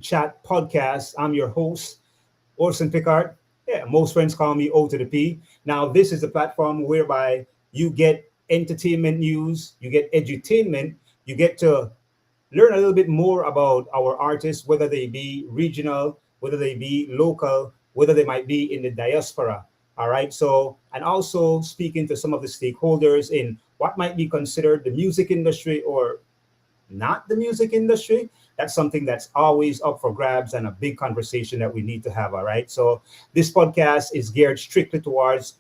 Chat podcast. I'm your host, Orson Pickard. Yeah, most friends call me O to the P. Now, this is a platform whereby you get entertainment news, you get edutainment, you get to learn a little bit more about our artists, whether they be regional, whether they be local, whether they might be in the diaspora. All right. So, and also speaking to some of the stakeholders in what might be considered the music industry or not the music industry. That's something that's always up for grabs and a big conversation that we need to have. All right. So, this podcast is geared strictly towards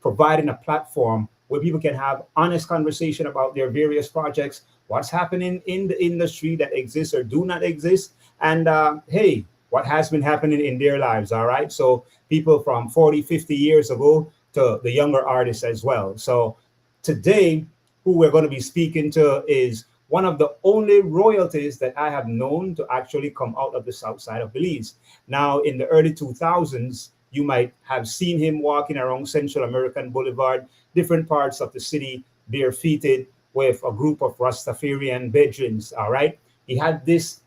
providing a platform where people can have honest conversation about their various projects, what's happening in the industry that exists or do not exist, and hey, what has been happening in their lives. All right. So people from 40, 50 years ago to the younger artists as well. So today, who we're going to be speaking to is one of the only royalties that I have known to actually come out of the south side of Belize. Now, in the early 2000s, you might have seen him walking around Central American Boulevard, different parts of the city, barefooted with a group of Rastafarian veterans. All right. He had this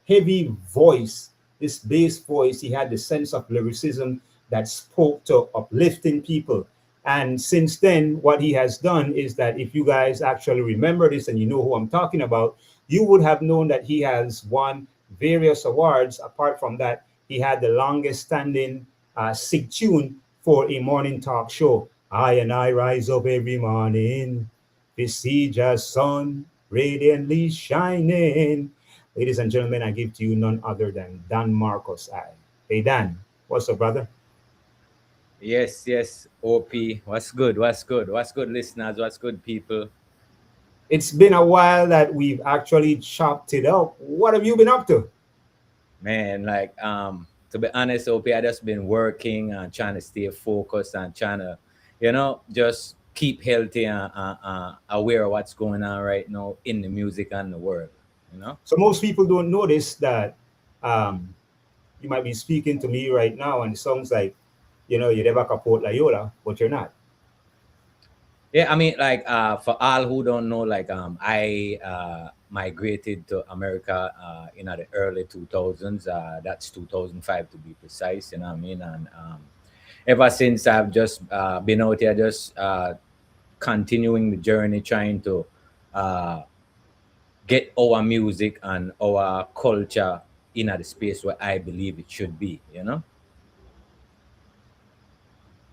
heavy voice, this bass voice. He had the sense of lyricism that spoke to uplifting people. And since then, what he has done is that if you guys actually remember this and you know who I'm talking about, you would have known that he has won various awards. Apart from that, he had the longest standing sig tune for a morning talk show. I rise up every morning to see just sun radiantly shining. Ladies and gentlemen, I give to you none other than Dan Marcos. Hey Dan, what's up, brother? Yes, yes, OP. What's good? What's good? What's good, listeners? What's good, people? It's been a while that we've actually chopped it up. What have you been up to? Man, to be honest, OP, I just been working and trying to stay focused and trying to, just keep healthy and aware of what's going on right now in the music and the world, you know? So most people don't notice that um, you might be speaking to me right now, and it sounds like you're never Port Layola, but you're not. Yeah, I mean, for all who don't know, I migrated to America in the early 2000s. That's 2005 to be precise, you know what I mean? And ever since I've just been out here, just continuing the journey, trying to uh, get our music and our culture in the space where I believe it should be, you know?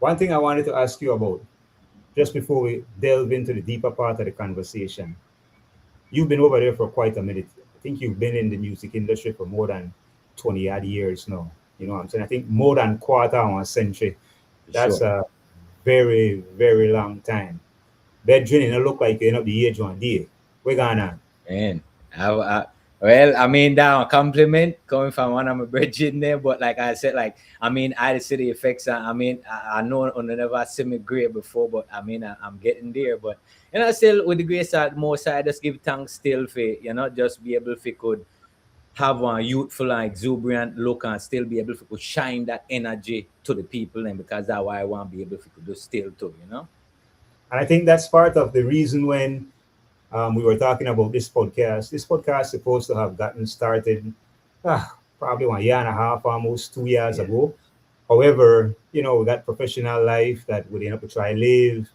One thing I wanted to ask you about, just before we delve into the deeper part of the conversation, you've been over there for quite a minute. I think you've been in the music industry for more than 20 odd years now. You know what I'm saying? I think more than quarter of a century. For That's sure. a very, very long time. Bedrin, you know, look like you're not the age one day. We're gonna. Man, well, I mean, that a compliment coming from one of my brethren there, but like I said, I see the effects. I know I never see me great before, but I'm getting there. But still with the grace of most, I just give thanks still for just be able to could have a youthful and exuberant look and still be able to shine that energy to the people, and because that's why I want to be able to do still too. And I think that's part of the reason when we were talking about this podcast. This podcast is supposed to have gotten started probably 1 year and a half, almost 2 years Yeah, ago. However, that professional life that we end up try live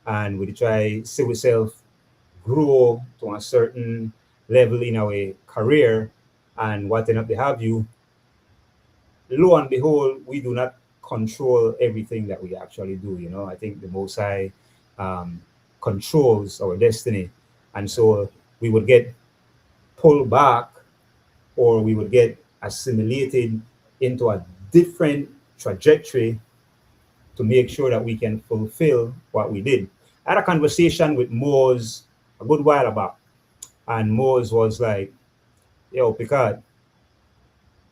and we try see ourselves grow to a certain level in our career and what end up they have you, lo and behold, we do not control everything that we actually do. I think the Most High um, controls our destiny. And so we would get pulled back or we would get assimilated into a different trajectory to make sure that we can fulfill what we did. I had a conversation with Moz a good while back, and Moz was like, yo, Picard,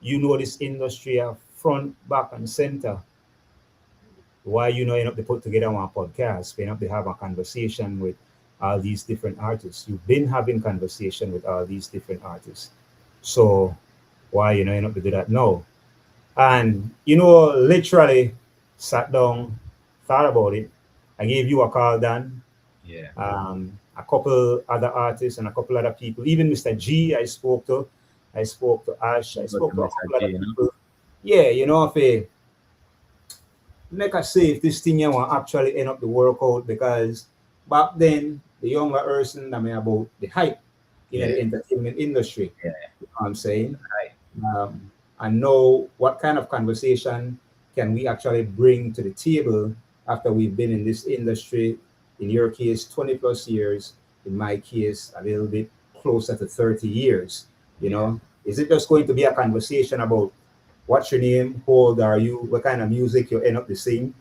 you know this industry are front, back, and center. Why end up to put together one podcast? We end up to have a conversation with all these different artists. You've been having conversation with all these different artists. So why end up to do that now? And literally sat down, thought about it. I gave you a call, Dan. yeah, A couple other artists and a couple other people, even Mr. G I spoke to, I spoke to Ash, I Go to spoke to a Mr. couple J, other you know. people. Yeah, you know, if like I say, if this thing here will actually end up the workout, because back then the younger person, I mean, about the hype in Yeah, the entertainment industry. yeah, You know what I'm saying? right. And know what kind of conversation can we actually bring to the table after we've been in this industry. In your case, 20 plus years. In my case, a little bit closer to 30 years. You Yeah. know, is it just going to be a conversation about what's your name, how old are you, what kind of music you end up to sing,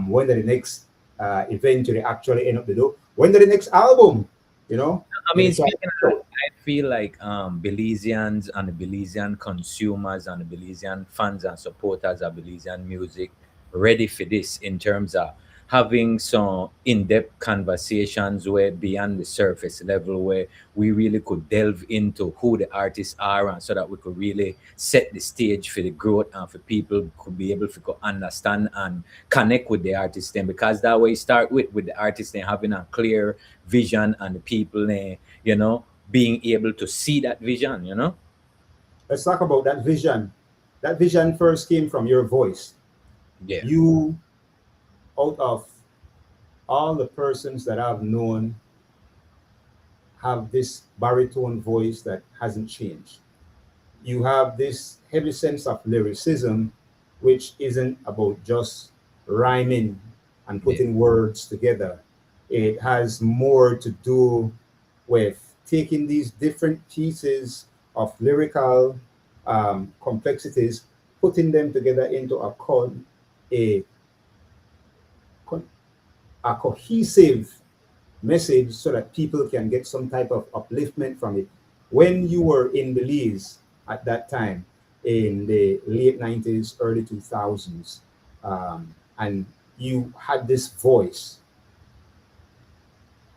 when did the next event you actually end up to do, when did the next album, you know, I when mean, it's like, speaking of that, I feel like Belizeans and the Belizean consumers and the Belizean fans and supporters of Belizean music ready for this in terms of having some in-depth conversations where beyond the surface level where we really could delve into who the artists are and so that we could really set the stage for the growth and for people could be able to go understand and connect with the artists then because that way start with the artists then having a clear vision and the people you know being able to see that vision, you know. let's talk about that vision. That vision first came from your voice. Yeah, You, out of all the persons that I've known, have this baritone voice that hasn't changed. You have this heavy sense of lyricism, which isn't about just rhyming and yeah, putting words together. It has more to do with taking these different pieces of lyrical complexities, putting them together into a, a cohesive message so that people can get some type of upliftment from it. When you were in Belize at that time, in the late 90s, early 2000s, and you had this voice,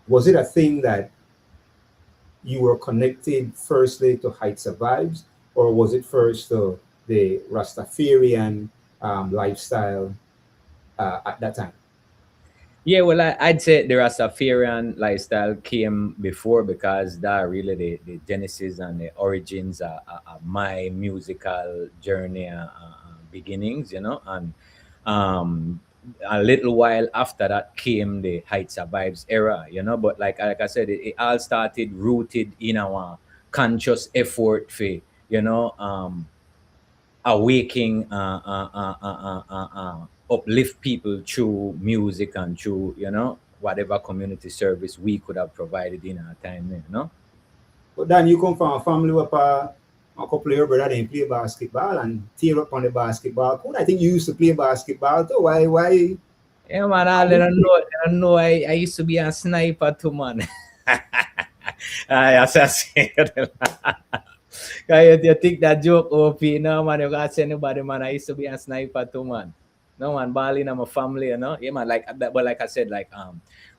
was it a thing that you were connected firstly to Heights of Vibes, or was it first to the Rastafarian lifestyle at that time? yeah. Well, I'd say the Rastafarian lifestyle came before because that really the genesis and the origins are my musical journey beginnings, you know. And um a little while after that came the Heights of Vibes era, you know. But like I said, it all started rooted in our conscious effort for, you know, awaking uplift people through music and through, you know, whatever community service we could have provided in our time there, you know. But then you come from a family where a couple of your brother they play basketball and tear up on the basketball court. I think you used to play basketball too. Why? Yeah, man, all they don't know I used to be a sniper too, man. I assassin. Kaya you think that joke, OP, no, man, you got say anybody, man, I used to be a sniper too, man. No, man, balling, I'm a family, you know. Yeah, man, but like I said,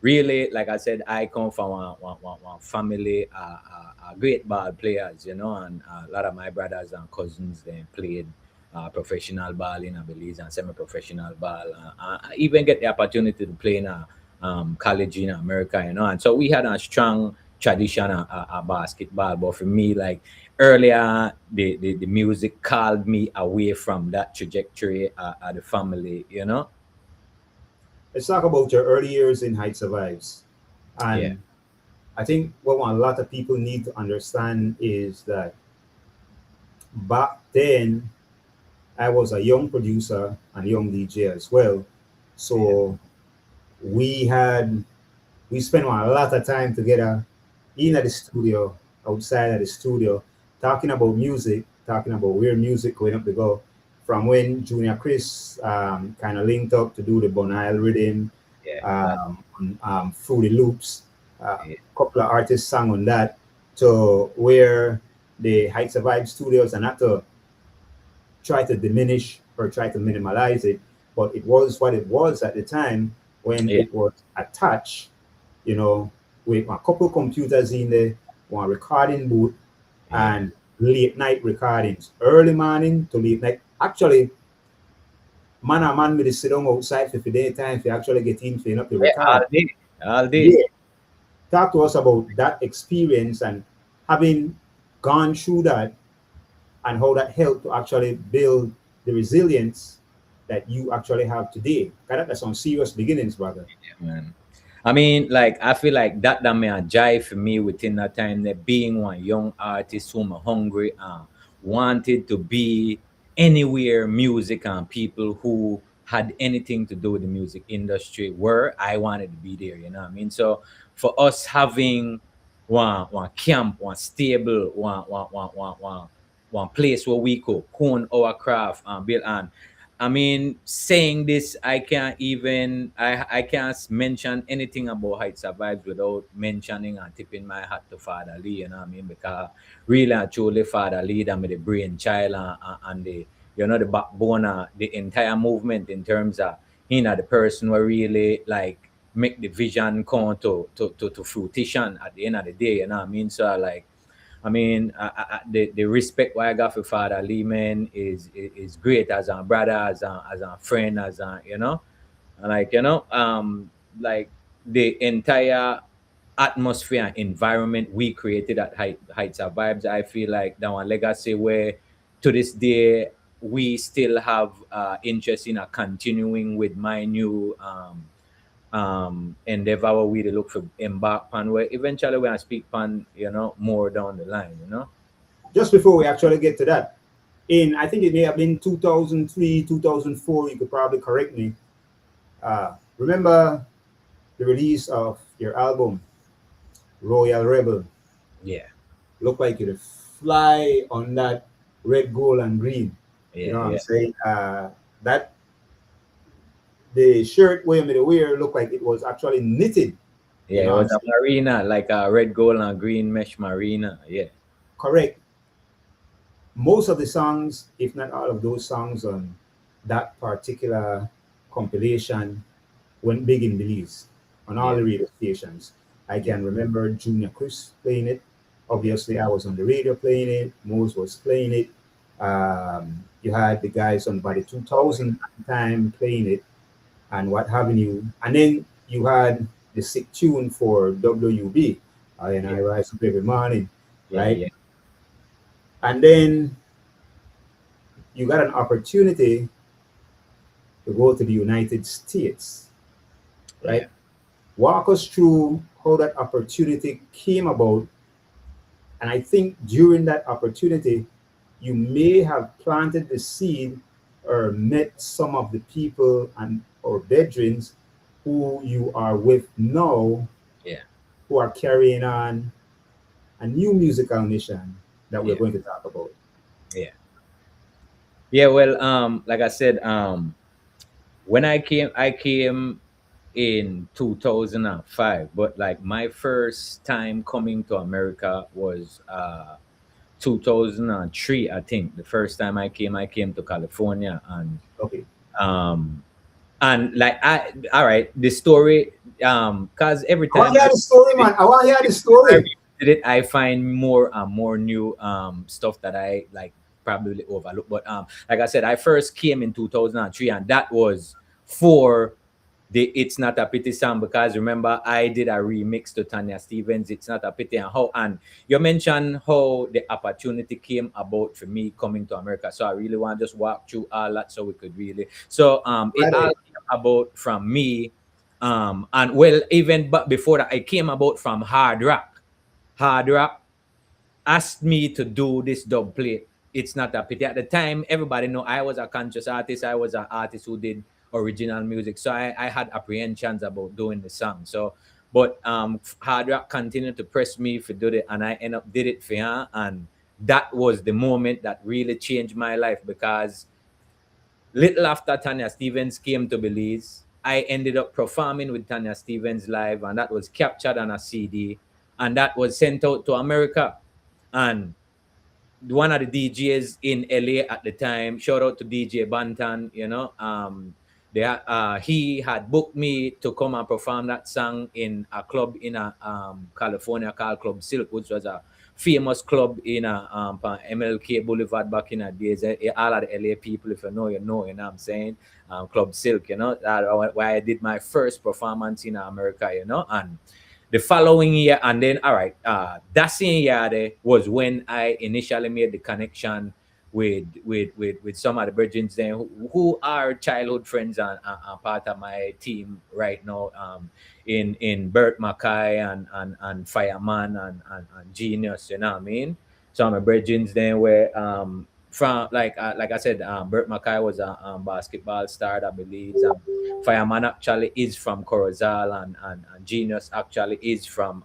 really, like I said, I come from one family, great ball players, you know, and a lot of my brothers and cousins, they played professional ball in Belize and semi-professional ball. I even get the opportunity to play in a college in America, you know, and so we had a strong tradition of basketball. But for me, like earlier, the music called me away from that trajectory of the family, you know. Let's talk about your early years in Heights of Vibes. Yeah, And I think what a lot of people need to understand is that back then I was a young producer and young DJ as well. yeah, So we had we spent a lot of time together in the studio, outside of the studio, talking about music, talking about where music going up to go. From when Junior Chris kind of linked up to do the Bon Isle rhythm, yeah, Fruity Loops, a yeah, couple of artists sang on that, to where the Heights of Vibe Studios, and not to try to diminish or try to minimalize it, but it was what it was at the time when yeah, it was attached, you know, with a couple computers in there, one recording booth, yeah. and late night recordings, early morning to late night. Actually, man and man with the sit down outside for the daytime if you actually get in for enough to Yeah, record. all day. Yeah. Talk to us about that experience and having gone through that. and how that helped to actually build the resilience that you actually have today. That's some serious beginnings, brother. Man. I mean, like I feel like that may a jive for me within that time that being one young artist whom hungry wanted to be anywhere music and people who had anything to do with the music industry were I wanted to be there, you know what I mean? So for us having one camp, one stable, one place where we could hone our craft and build on. I mean, saying this, I can't mention anything about how it survives without mentioning and tipping my hat to Father Lee, you know what I mean? Because really and truly Father Lee that made the brainchild and the the backbone of the entire movement in terms of the person who really like make the vision come to fruition at the end of the day, you know what I mean? So like the respect what I got for Father Lee, man, is great as a brother, as a friend, as a and like like the entire atmosphere and environment we created at Heights of Vibes. I feel like that one legacy where to this day we still have interest in continuing with my new endeavor where we to look for embark pan where eventually when I speak pan, more down the line. Just before we actually get to that, I think it may have been 2003, 2004, you could probably correct me. Remember the release of your album, Royal Rebel? Yeah. Looked like you'd fly on that red, gold, and green. Yeah, You know what yeah. I'm saying? That the shirt where you wear looked like it was actually knitted. Yeah, You it know what I'm was a saying? marina, like a red, gold, and green mesh marina. Yeah. Correct. Most of the songs, if not all of those songs on that particular compilation, went big in Belize on all Yeah. the radio stations. I Yeah. can remember Junior Chris playing it. Obviously, I was on the radio playing it. Mose was playing it. You had the guys on Body 2000 at the time playing it and what have you. And then you had the sick tune for WB. And I Yeah. rise up every morning, Yeah. right? Yeah. And then you got an opportunity to go to the United States, Yeah. right? Walk us through how that opportunity came about. And I think during that opportunity, you may have planted the seed or met some of the people and or veterans who you are with now, Yeah. who are carrying on a new musical mission that we're Yeah. going to talk about. Yeah. Yeah. Well, like I said, when I came in 2005, but like my first time coming to America was 2003, I think. The first time I came to California, Okay. um and like I all right, the story, cause every I want time to hear the story, man. I want to hear the I story. revisit it, I find more and more new stuff that I like probably overlook. But like I said, I first came in 2003, and that was for the It's Not a Pity song, because remember I did a remix to Tanya Stevens, It's Not a Pity, and you mentioned how the opportunity came about for me coming to America. So I really want to just walk through all that so we could really it Right all away. came about from me. And well, even but before that, it came about from Hard Rock. Hard Rock asked me to do this dub plate. It's Not a Pity. At the time, everybody know I was a conscious artist. I was an artist who did original music. So I had apprehensions about doing the song. So, but Hard Rock continued to press me for do it, and I end up did it for her. And that was the moment that really changed my life, because little after Tanya Stevens came to Belize, I ended up performing with Tanya Stevens live, and that was captured on a CD, and that was sent out to America. And one of the DJs in LA at the time, shout out to DJ Bantan, he had booked me to come and perform that song in a club in California called Club Silk, which was a famous club in MLK Boulevard back in the days. All of the LA people, if you know, you know what I'm saying? Club Silk, where I did my first performance in America, and the following year, and then all right, that same year there was when I initially made the connection with some of the brethren then who are childhood friends and part of my team right now. In Bert Mackay and Fireman and Genius, you know what I mean? Some of my brethren then were from like I said, Bert Mackay was a basketball star, I believe. Fireman actually is from Corozal, and Genius actually is from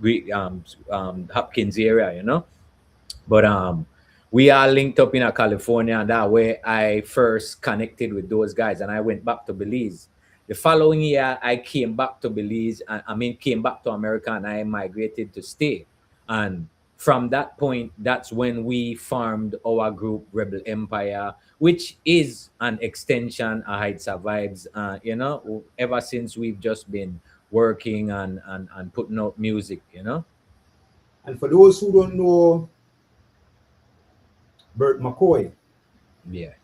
Greek Hopkins area, you know. But we are linked up in California, and that way I first connected with those guys, and I went back to Belize. The following year, I came back to Belize, and came back to America, and I migrated to stay. And from that point, that's when we formed our group, Rebel Empire, which is an extension of Heights of Vibes. You know, ever since we've just been working and putting out music, you know. And for those who don't know Bert McCoy, Yeah.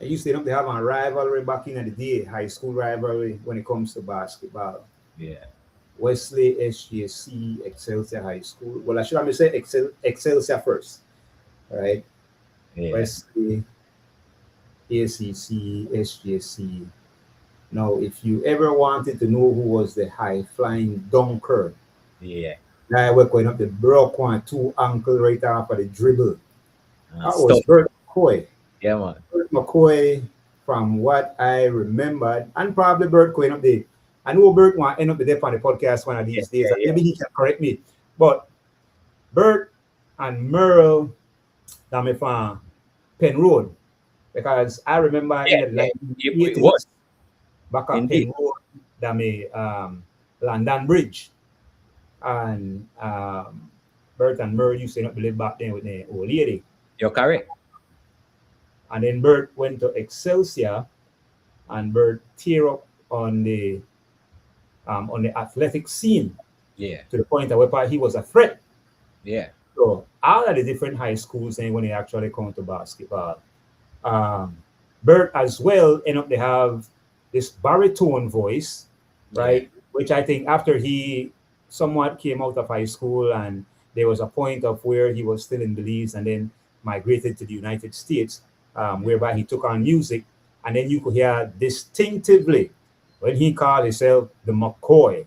I used to have a rivalry back in the day, high school rivalry when it comes to basketball. Yeah. Wesley, SJC, Excelsior High School. Well, I should have said Excelsior first, right? Yeah. Wesley, ACC, SJC. Now, if you ever wanted to know who was the high flying dunker, Yeah. guy we're going up the broke one, two ankle right off of the dribble. That was Stop. Bert McCoy. Yeah, man. Bert McCoy, from what I remembered, and probably Bert going up there. I know Bert want to end up the depth on the podcast one of these days, and maybe he can correct me. But Bert and Merle, that from Penn Road, because I remember in the 1980s, back at Penn Road, that London Bridge, and Bert and Merle used to not live back then with the old lady. You're correct. And then Bert went to Excelsior, and Bert tear up on the athletic scene. Yeah. To the point that he was a threat. Yeah. So all of the different high schools, and when they actually come to basketball, Bert as well end up they have this baritone voice, right? Yeah. Which I think after he somewhat came out of high school, and there was a point of where he was still in Belize and then migrated to the United States, whereby he took on music, and then you could hear distinctively when he called himself the McCoy.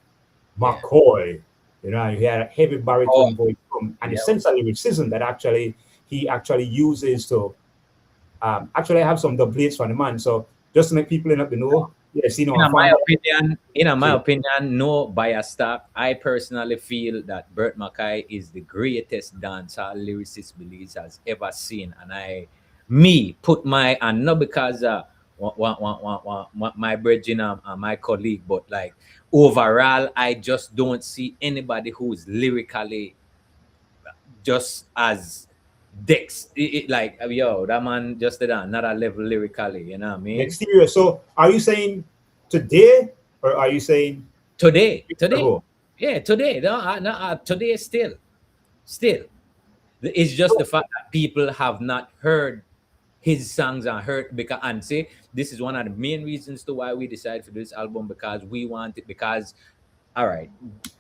You know, you hear a heavy baritone voice from, and the sense of lyricism that he actually uses to actually have some dubplates for the man. So just to make people end up to know, yes, you know, in my opinion, no bias talk. I personally feel that Bert Mackay is the greatest dancer lyricist Belize has ever seen, and put my, and not because my brethren and my colleague, but like overall, I just don't see anybody who's lyrically just as like yo, that man just did another level lyrically, you know what I mean? Exterior. So are you saying today, or are you saying today? Yeah, today. No, today still. It's just the fact that people have not heard his songs and heard, because, and say this is one of the main reasons to why we decided to do this album, because we want it, because all right,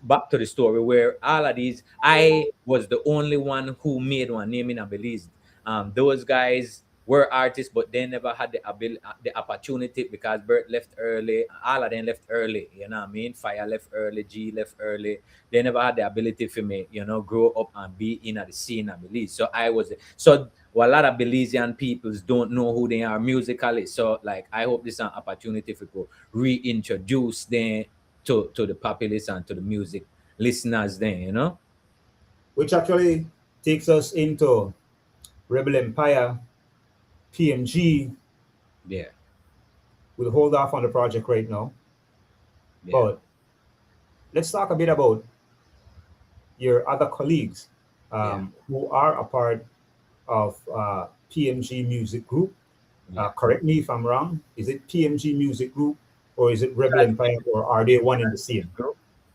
back to the story where all of these, I was the only one who made one name in Belize. Those guys were artists, but they never had the opportunity, because Bert left early, all of them left early, you know what I mean? Fire left early, G left early. They never had the ability for me, you know, grow up and be in the scene of Belize. So a lot of Belizean peoples don't know who they are musically. So like, I hope this is an opportunity for to reintroduce them to the populace and to the music listeners then, you know? Which actually takes us into Rebel Empire, PMG. Yeah. We'll hold off on the project right now. Yeah. But let's talk a bit about your other colleagues who are a part of PMG Music Group. Correct me if I'm wrong. Is it PMG Music Group, or is it Rebel Empire, or are they one in the same?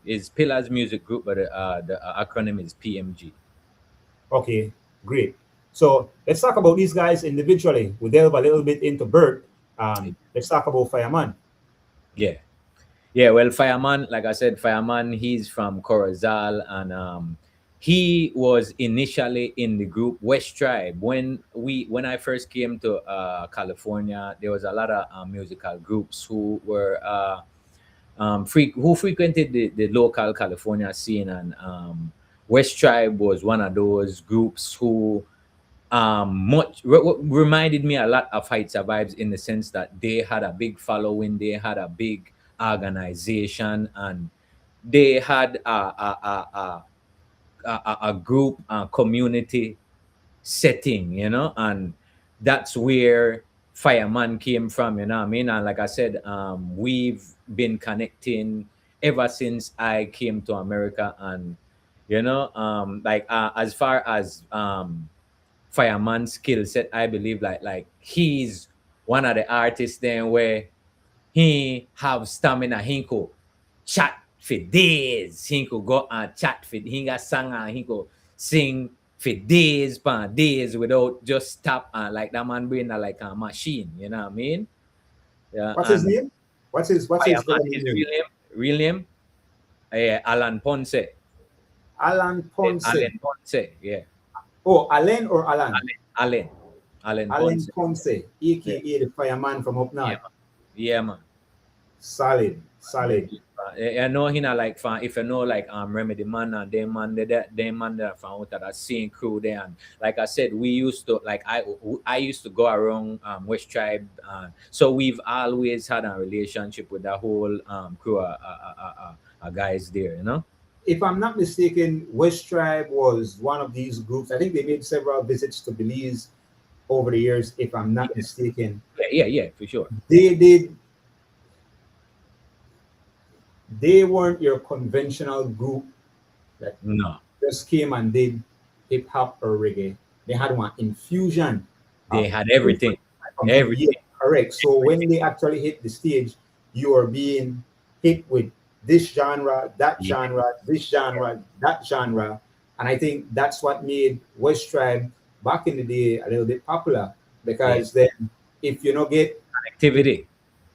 It's Pillars Music Group, but the acronym is PMG. Okay, great. So let's talk about these guys individually. We'll delve a little bit into Bert. Let's talk about Fireman. Yeah. Well, Fireman, like I said, Fireman, he's from Corozal, and he was initially in the group West Tribe. When I first came to California, there was a lot of musical groups who were who frequented the local California scene, and West Tribe was one of those groups who reminded me a lot of Heights of Vibes, in the sense that they had a big following, they had a big organization, and they had a group, community setting, and that's where Fireman came from, you know what I mean? And like I said, we've been connecting ever since I came to America. And as far as Fireman's skill set, I believe like he's one of the artists then where he have stamina. He could chat for days. He could go and chat for, he got song, and he could sing for days pan days without just stop, and like that man being like a machine, you know what I mean? Yeah. What's his name? What's his Fireman, his name? real name, Alan Ponce. Alan Ponce. Alan Ponce, yeah. Oh, Alain or Alan? Alan Alan Ponce. Ponce, aka the fireman from up north. Yeah, man. Solid. I know he not like fan. If you know like Remedy Man and they man there from out of that same crew there. And like I said, we used to like I used to go around West Tribe, so we've always had a relationship with the whole crew of guys there, you know. If I'm not mistaken, West Tribe was one of these groups. I think they made several visits to Belize over the years, if I'm not mistaken. Yeah, for sure. They weren't your conventional group that just came and did hip hop or reggae. They had one infusion. They had everything. Everything. Yeah, correct. So when they actually hit the stage, you are being hit with this genre, that genre, this genre, that genre. And I think that's what made West Tribe back in the day a little bit popular, because then if you don't get activity,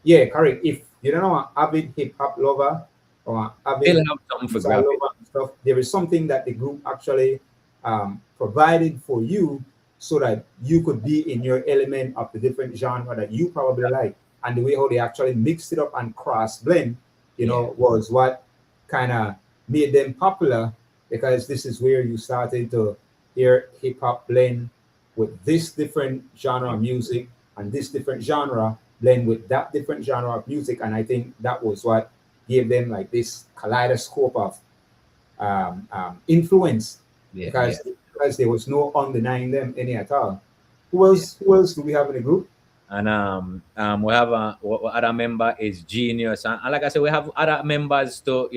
correct. If you don't know an avid hip hop lover or an avid lover and stuff, there is something that the group actually provided for you, so that you could be in your element of the different genre that you probably like. And the way how they actually mixed it up and cross blend, was what kind of made them popular, because this is where you started to hear hip hop blend with this different genre of music, and this different genre blend with that different genre of music. And I think that was what gave them like this kaleidoscope of influence, because there was no undenying them any at all. Who else do we have in the group? And we have other member is Genius, and like I said, we have other members too,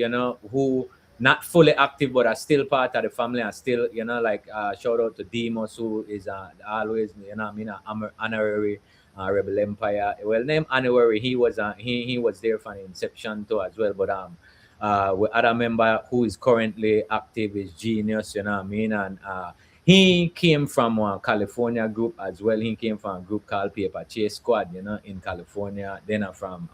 who not fully active but are still part of the family, and still, like shout out to Demos, who is always, honorary Rebel Empire. Well, named honorary, he was he was there from the inception too as well. But with other member who is currently active is Genius, and he came from a California group as well. He came from a group called Paper Chase Squad, in California. Then from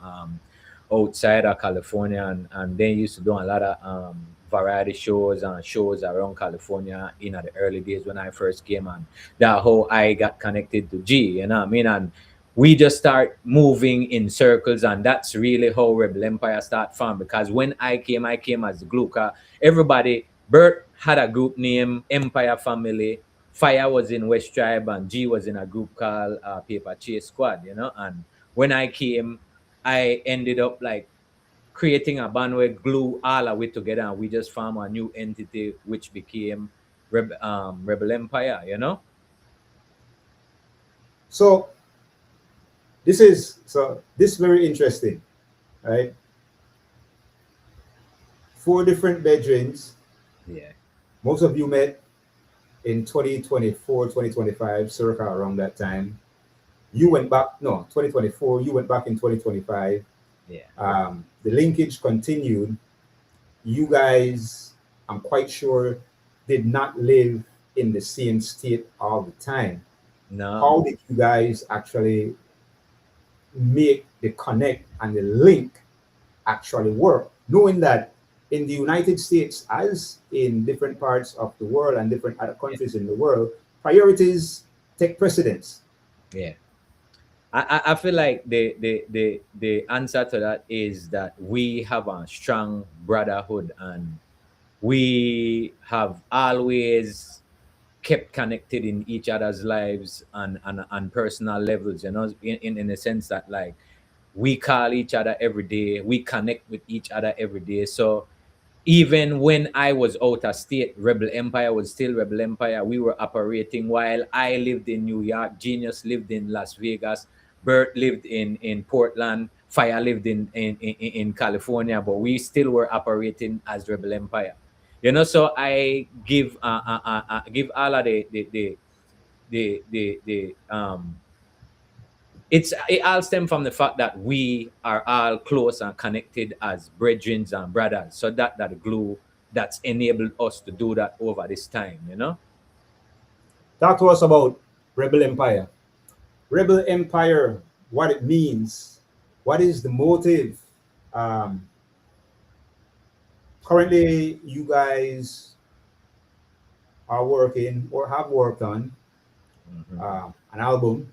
outside of California, and they used to do a lot of variety shows and shows around California in the early days when I first came. And that how I got connected to G, and we just start moving in circles, and that's really how Rebel Empire start from. Because when I came as the Gluka. Everybody, Bert had a group named Empire Family, Fire was in West Tribe, and G was in a group called Paper Chase Squad, And when I came, I ended up like creating a band where glue all of it together, and we just formed a new entity which became Rebel Empire, So this is very interesting, right? 4 different bedrooms. Yeah. Most of you met in 2024, 2025, circa around that time. You went back, 2024, you went back in 2025. Yeah. The linkage continued. You guys, I'm quite sure, did not live in the same state all the time. No. How did you guys actually make the connect and the link actually work? Knowing that in the United States, as in different parts of the world and different other Yeah. countries in the world, priorities take precedence. Yeah. I feel like the answer to that is that we have a strong brotherhood, and we have always kept connected in each other's lives and personal levels, you know, in the sense that like we call each other every day, we connect with each other every day. So even when I was out of state, Rebel Empire was still Rebel Empire. We were operating while I lived in New York, Genius lived in Las Vegas, Bert lived in Portland, Fire lived in California, but we still were operating as Rebel Empire. You know, so I give all of the it all stems from the fact that we are all close and connected as brethren and brothers. So that the glue that's enabled us to do that over this time, you know? Talk to us about Rebel Empire. Rebel Empire, what it means, what is the motive? Um, Currently, you guys are working or have worked on an album.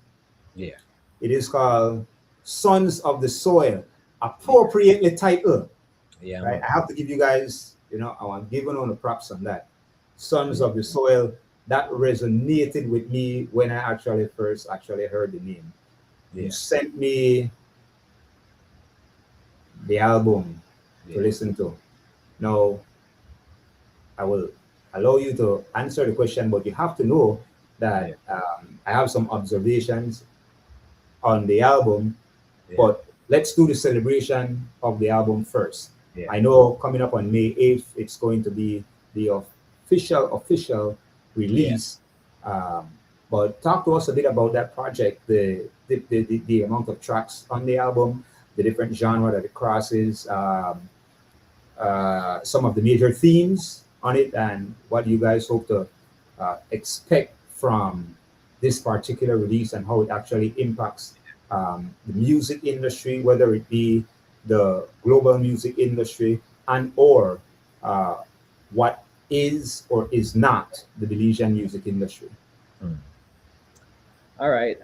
Yeah. It is called Sons of the Soil, appropriately titled. Yeah, Right, man. I have to give you guys, I'm giving on the props on that. Sons of the Soil, that resonated with me when I actually first heard the name. Yeah. You sent me the album to Yeah. listen to. Now, I will allow you to answer the question, but you have to know that I have some observations on the album, Yeah. but let's do the celebration of the album first. Yeah. I know coming up on May 8th, it's going to be the official release. But talk to us a bit about that project, the amount of tracks on the album, the different genre that it crosses, some of the major themes on it, and what you guys hope to expect from this particular release and how it actually impacts the music industry, whether it be the global music industry and or what is or is not the Belizean music industry. All right.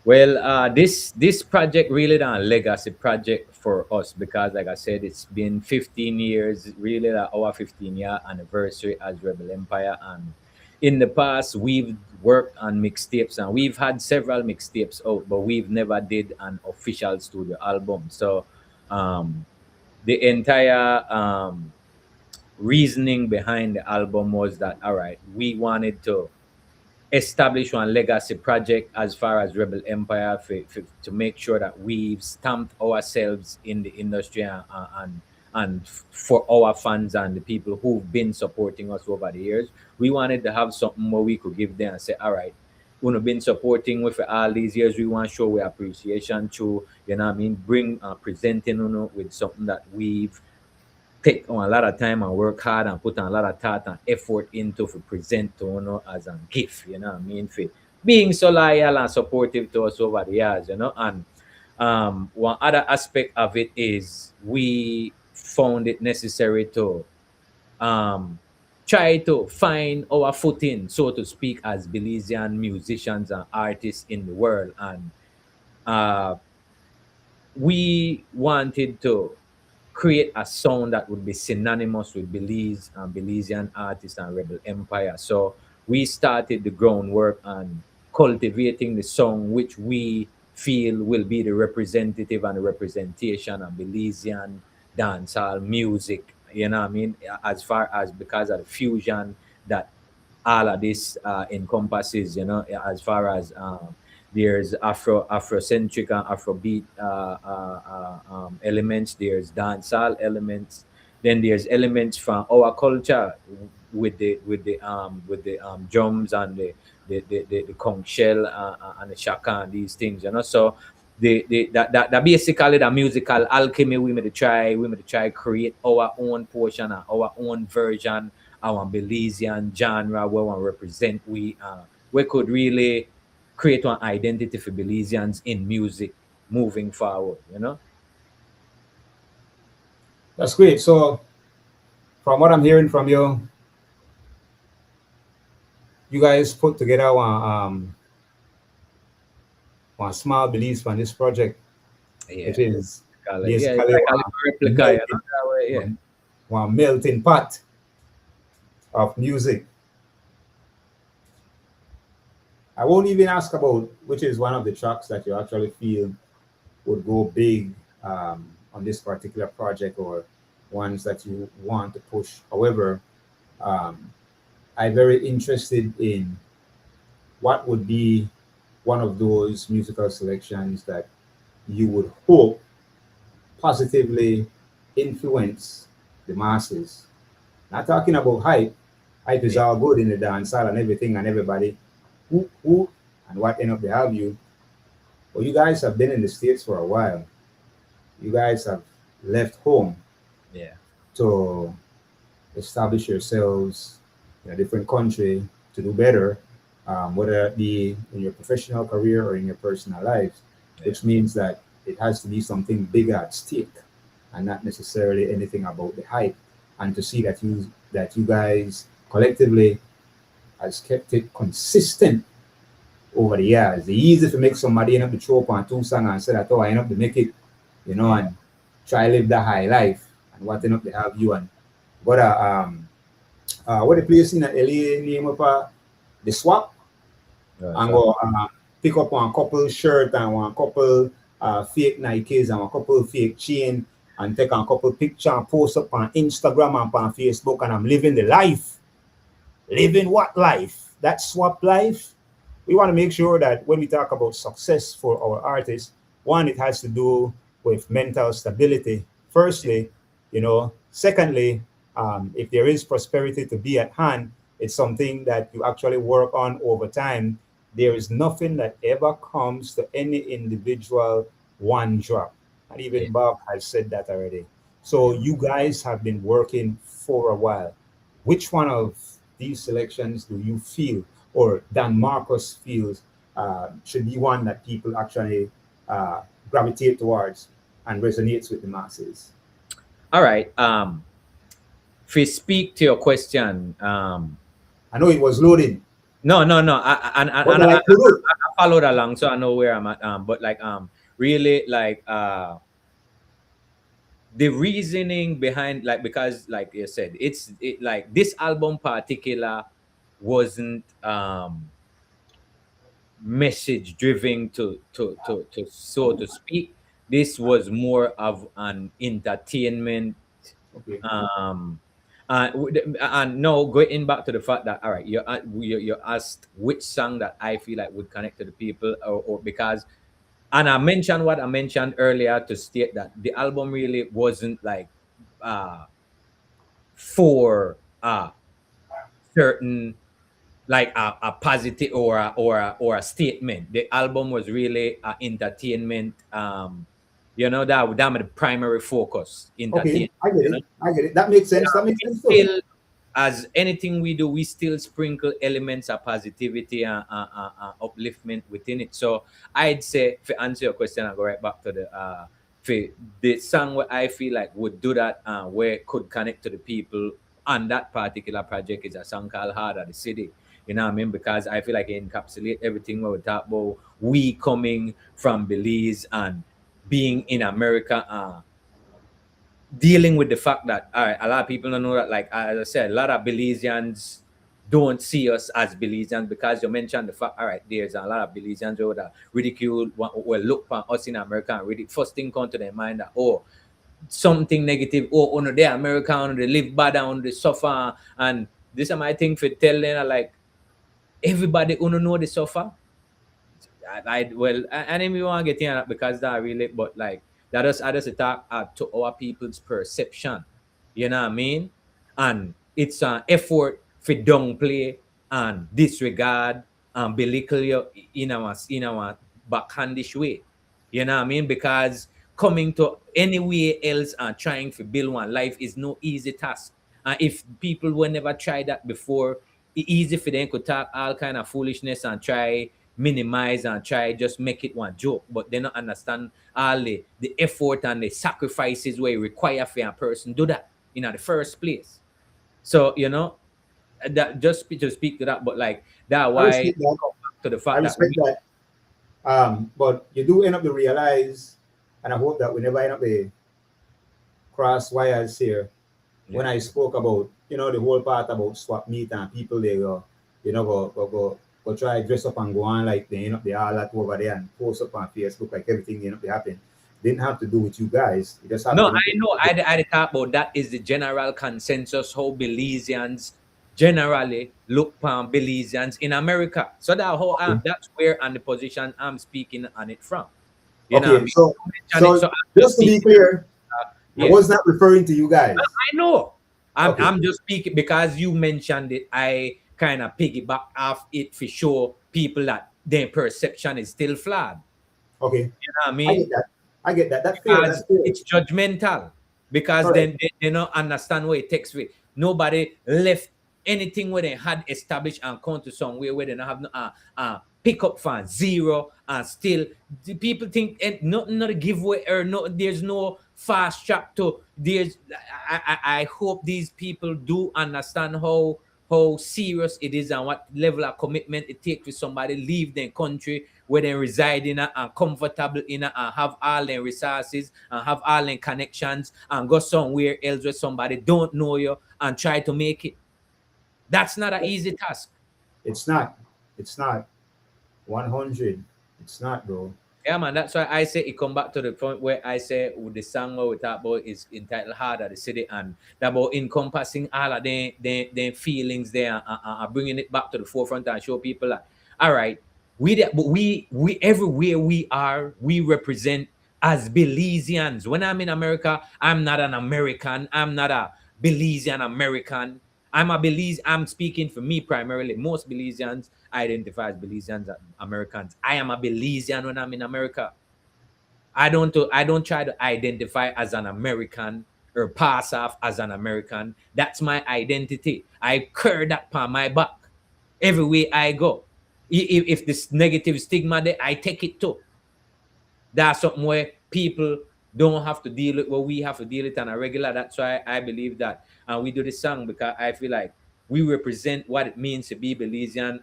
Well, this project really a legacy project for us because, like I said, it's been 15 years, really our 15-year anniversary as Rebel Empire. And in the past, we've worked on mixtapes, and we've had several mixtapes out, but we've never did an official studio album. So, the entire reasoning behind the album was that, all right, we wanted to establish one legacy project as far as Rebel Empire to make sure that we've stamped ourselves in the industry, and for our fans and the people who've been supporting us over the years, we wanted to have something more we could give them and say, all right, we've been supporting with for all these years. We want to show our appreciation to, you know what I mean, bring presenting with something that we've take on a lot of time and work hard and put on a lot of thought and effort into for present to as a gift, you know what I mean, for being so loyal and supportive to us over the years, you know. And one other aspect of it is we found it necessary to try to find our footing, so to speak, as Belizean musicians and artists in the world. And we wanted to create a sound that would be synonymous with Belize and Belizean artists and Rebel Empire. So we started the groundwork on cultivating the song which we feel will be the representative and the representation of Belizean dancehall music. You know what I mean? As far as because of the fusion that all of this encompasses, you know, as far as there's Afrocentric and Afrobeat elements. There's dancehall elements. Then there's elements from our culture with the drums and the conch shell and the shaka and these things. You know, so that basically the musical alchemy we made try create our own portion and our own version, our Belizean genre where we represent we could really create one identity for Belizeans in music moving forward, you know? That's great. So From what I'm hearing from you, you guys put together one small beliefs on this project, Yeah. which is Yeah, it's basically like a little replica, you know, melting, that way, yeah. one melting pot of music. I won't even ask about which is one of the tracks that you actually feel would go big on this particular project, or ones that you want to push. However, um, I'm very interested in what would be one of those musical selections that you would hope positively influence the masses. Not talking about hype. Hype is Yeah. all good in the dance hall and everything, and everybody who and what end up they have you. But you guys have been in the States for a while. You guys have left home Yeah. to establish yourselves in a different country to do better, whether it be in your professional career or in your personal lives, Yeah. which means that it has to be something bigger at stake and not necessarily anything about the hype. And to see that you guys collectively has kept it consistent over the years. It's easy to make somebody end up to throw up on two songs and say that, oh, I end up to make it, Yeah. and try live the high life and what end up to have you. And but what the place in LA name of the swap, Right, and so, go pick up one couple shirt and one couple fake Nikes and one couple fake chain, and take a couple picture and post up on Instagram and on Facebook, and I'm living the life. Living what life? That swap life. We want to make sure that when we talk about success for our artists, one, it has to do with mental stability. Firstly, secondly, if there is prosperity to be at hand, it's something that you actually work on over time. There is nothing that ever comes to any individual one drop. And yeah. even Bob has said that already. So Yeah. you guys have been working for a while. Which one of these selections do you feel, or Dan Marcus feels, should be one that people actually uh, gravitate towards and resonates with the masses? All right. If we speak to your question, I know it was loaded, no. but I like Kurut. followed along, so I know where I'm at. But like, really, like, the reasoning behind, like, because like you said, like this album particular wasn't message driven to so to speak. This was more of an entertainment. Okay. um and no, going back to the fact that, all right, you asked which song that I feel like would connect to the people, or because, and I mentioned what I mentioned earlier to state that the album really wasn't like uh for certain, like a positive or a statement. The album was really entertainment. That was the primary focus, Okay, entertainment. I get You it. know, I get it. That makes sense. That makes we sense too. still, as anything we do, we still sprinkle elements of positivity and upliftment within it. So I'd say, to answer your question, I'll go right back to for the song where I feel like would do that, where it could connect to the people on that particular project, is a song called Heart of the City. You know what I mean? Because I feel like it encapsulates everything we talk about. We coming from Belize and being in America, dealing with the fact that, all right, a lot of people don't know that, like, as I said, a lot of Belizeans don't see us as Belizeans, because you mentioned the fact, all right, there's a lot of Belizeans who that ridicule, will look at us in America, and really first thing come to their mind that, oh, something negative, oh, no, they're American, they live bad and they suffer. And this is my thing for telling, like, everybody who know they suffer. Well, and then we want to get in that, because that really, but like, that is a talk to our people's perception. You know what I mean? And it's an effort for downplay and disregard and belittle you in our backhandish way. You know what I mean? Because coming to anywhere else and trying to build one life is no easy task. And if people will never try that before, easy for them to talk all kind of foolishness and try minimize and try just make it one joke, but they don't understand all the effort and the sacrifices where it require for a person do that in the first place. So that just to speak to that, but like that I why respect that. come back to the I fact that respect that. But you do end up to realize, and I hope that we never end up to cross wires here. When yeah. I spoke about, the whole part about swap meet and people they go, go try dress up and go on like they all that over there and post up on Facebook like everything they happen. Didn't have to do with you guys. It just No, happened I to know. I talk about that is the general consensus how Belizeans generally look upon Belizeans in America. So that's where and the position I'm speaking on it from. You know what I okay. mean? So You mention it, so so I'm just just to be speaking. clear, I Yeah, was not referring to you guys. I know. Okay. I'm just speaking because you mentioned it. I kind of piggyback off it for sure. People that their perception is still flawed. Okay. You know what I I mean? get that. I get that. That's fair. That's Because fair. it's judgmental. Because Correct. then they don't understand what it takes. With nobody left anything where they had established and come to somewhere where they don't have no pickup fan zero and still the people think nothing not a giveaway or no there's no fast track to there's I hope these people do understand how serious it is and what level of commitment it takes for somebody leave their country where they reside in and comfortable in and have all their resources and have all their connections and go somewhere else where somebody don't know you and try to make it. That's not an easy task. It's not. It's not. 100. It's not, bro. Yeah, man. That's why I say it come back to the point where I say with the song where we talk about is entitled "Heart of the City" and that about encompassing all of their feelings there and bringing it back to the forefront and show people that all right, we everywhere we are, we represent as Belizeans. When I'm in America, I'm not an American. I'm not a Belizean American. I'm a Belize. I'm speaking for me primarily. Most Belizeans identify as Belizeans and Americans. I am a Belizean when I'm in America. I don't try to identify as an American or pass off as an American. That's my identity. I carry that upon my back everywhere I go. If this negative stigma there, I take it too. That's something where people don't have to deal with what we have to deal with on a regular. That's why I believe that. And we do this song because I feel like we represent what it means to be Belizean,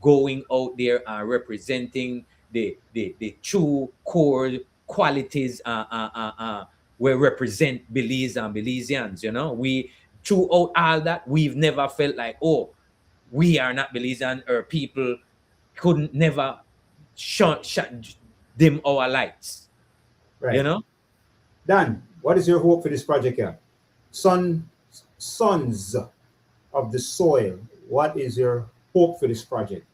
going out there and representing the true core qualities we represent Belize and Belizeans. We throughout all that, we've never felt like, oh, we are not Belizean or people couldn't never shut dim our lights. You Right. know? Dan, what is your hope for this project here? Sons of the soil. What is your hope for this project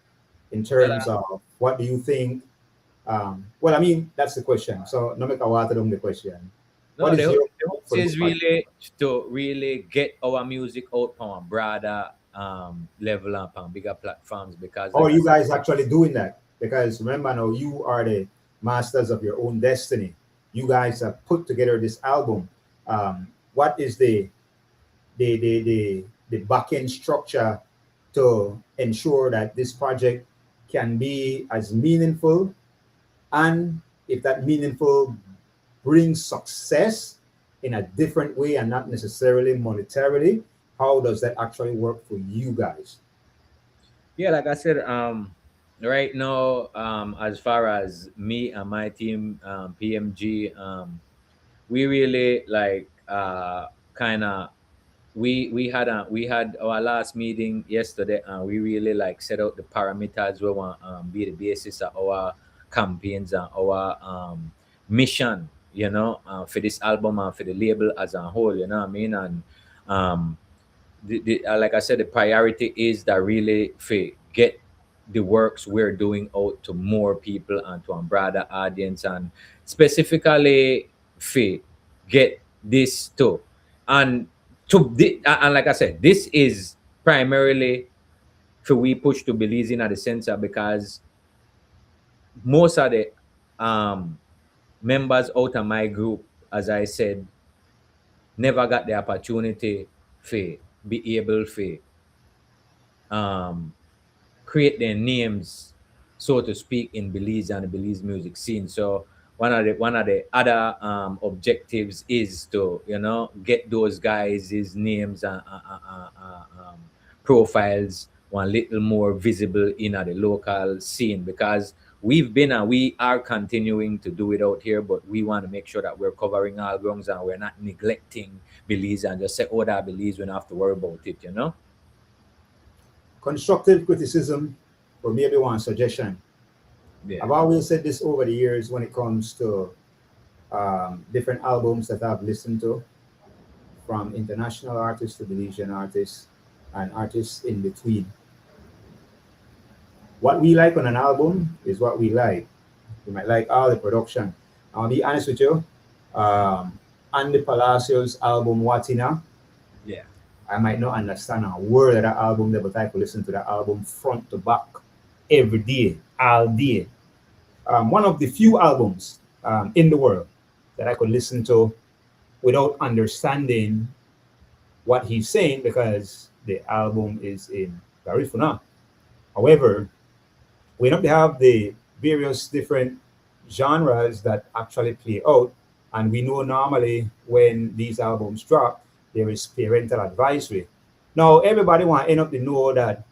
in Well, terms of what do you think? Well, I mean, that's the question. So, no make a water down the question. What no, is your the hope hope for this is project? really to really get our music out on a broader level and on bigger platforms because, How are like I you said, guys actually doing that? Because remember now, you are the masters of your own destiny. You guys have put together this album. What is the back end structure to ensure that this project can be as meaningful, and if that meaningful brings success in a different way and not necessarily monetarily, how does that actually work for you guys? yeah, like I said, right now, as far as me and my team, PMG, we really like kind of we had our last meeting yesterday and we really like set out the parameters we want be the basis of our campaigns and our mission for this album and for the label as a whole, you know what I mean. And um like I said, the priority is that really for get the works we're doing out to more people and to a broader audience, and specifically for get this too. And and like I said, this is primarily for we push to Belize in at the center because most of the um members out of my group, as I said, never got the opportunity to be able to um create their names, so to speak, in Belize and the Belize music scene. So one of the other objectives is to, you know, get those guys' names and profiles one little more visible in the local scene, because we've been and we are continuing to do it out here, but we want to make sure that we're covering all grounds and we're not neglecting Belize and just say, oh, that Belize, we don't have to worry about it, you know? Constructive criticism, or maybe one suggestion. Yeah. I've always said this over the years when it comes to different albums that I've listened to, from international artists to Belizean artists and artists in between. What we like on an album is what we like. We might like all the production. I'll be honest with you. Andy Palacios' album Watina, Yeah. I might not understand a word of that album there, but I could listen to that album front to back every day, all day. One of the few albums in the world that I could listen to without understanding what he's saying, because the album is in Garifuna. However, we don't have the various different genres that actually play out, and we know normally when these albums drop, there is parental advisory. Now, everybody want to end up to know that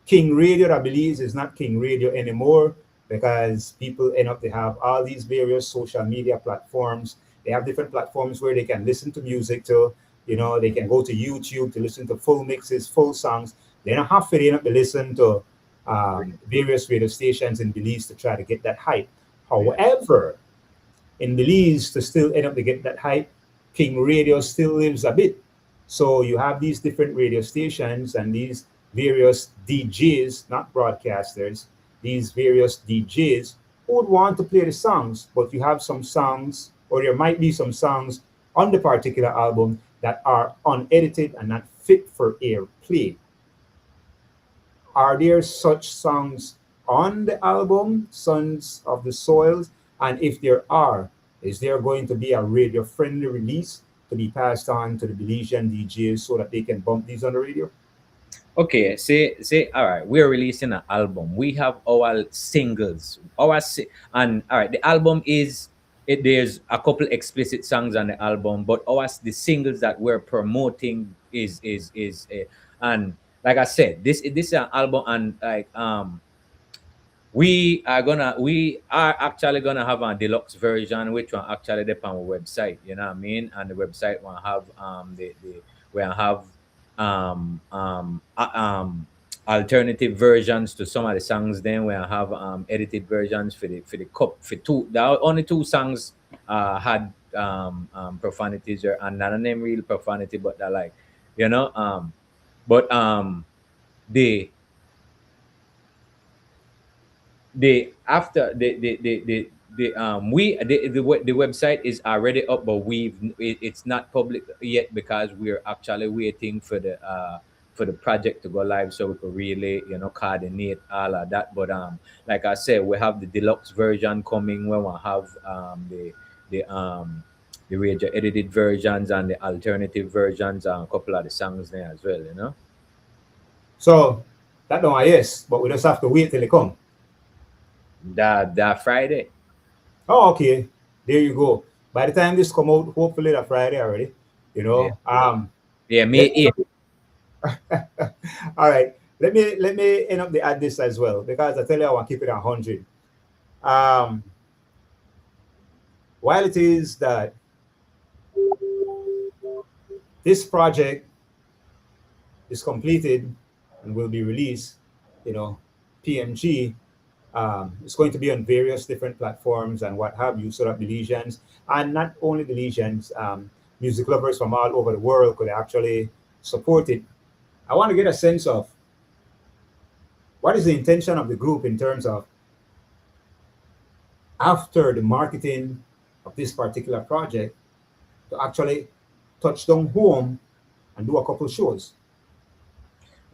King Radio, I believe, is not King Radio anymore, because people end up to have all these various social media platforms. They have different platforms where they can listen to music to. You know, they can go to YouTube to listen to full mixes, full songs. They don't have to end up to listen to various radio stations in Belize to try to get that hype. However, in Belize, to still end up to get that hype, King Radio still lives a bit. So you have these different radio stations and these various DJs, not broadcasters, these various DJs who would want to play the songs, but you have some songs, or there might be some songs on the particular album that are unedited and not fit for airplay. Are there such songs on the album, Sons of the Soils? And if there are, is there going to be a radio-friendly release to be passed on to the Belizean DJs so that they can bump these on the radio? Okay, say, all right, we're releasing an album. We have our singles, and all right, the album is it. There's a couple explicit songs on the album, but the singles that we're promoting is and like I said, this is an album, and like we are actually gonna have a deluxe version, which will actually depend on our website. You know what I mean? And the website will have the will have alternative versions to some of the songs. Then we'll have edited versions for the cup for two. There are only two songs had profanities or, and none of them real profanity, but they're like, you know, but the after the website is already up, but it's not public yet because we're actually waiting for the project to go live so we could really, you know, coordinate all of that. But like I said, we have the deluxe version coming where we'll have the radio edited versions and the alternative versions and a couple of the songs there as well, you know. So that don't I yes, but we just have to wait till they come. That Friday. Oh, okay. There you go. By the time this come out, hopefully that Friday already. You know. Yeah, May 8th. All right. Let me end up the add this as well, because I tell you I want to keep it 100. While it is that this project is completed and will be released, you know, PMG. It's going to be on various different platforms and what have you, so that Belizeans, and not only Belizeans, music lovers from all over the world could actually support it. I want to get a sense of what is the intention of the group in terms of, after the marketing of this particular project, to actually touch down home and do a couple shows.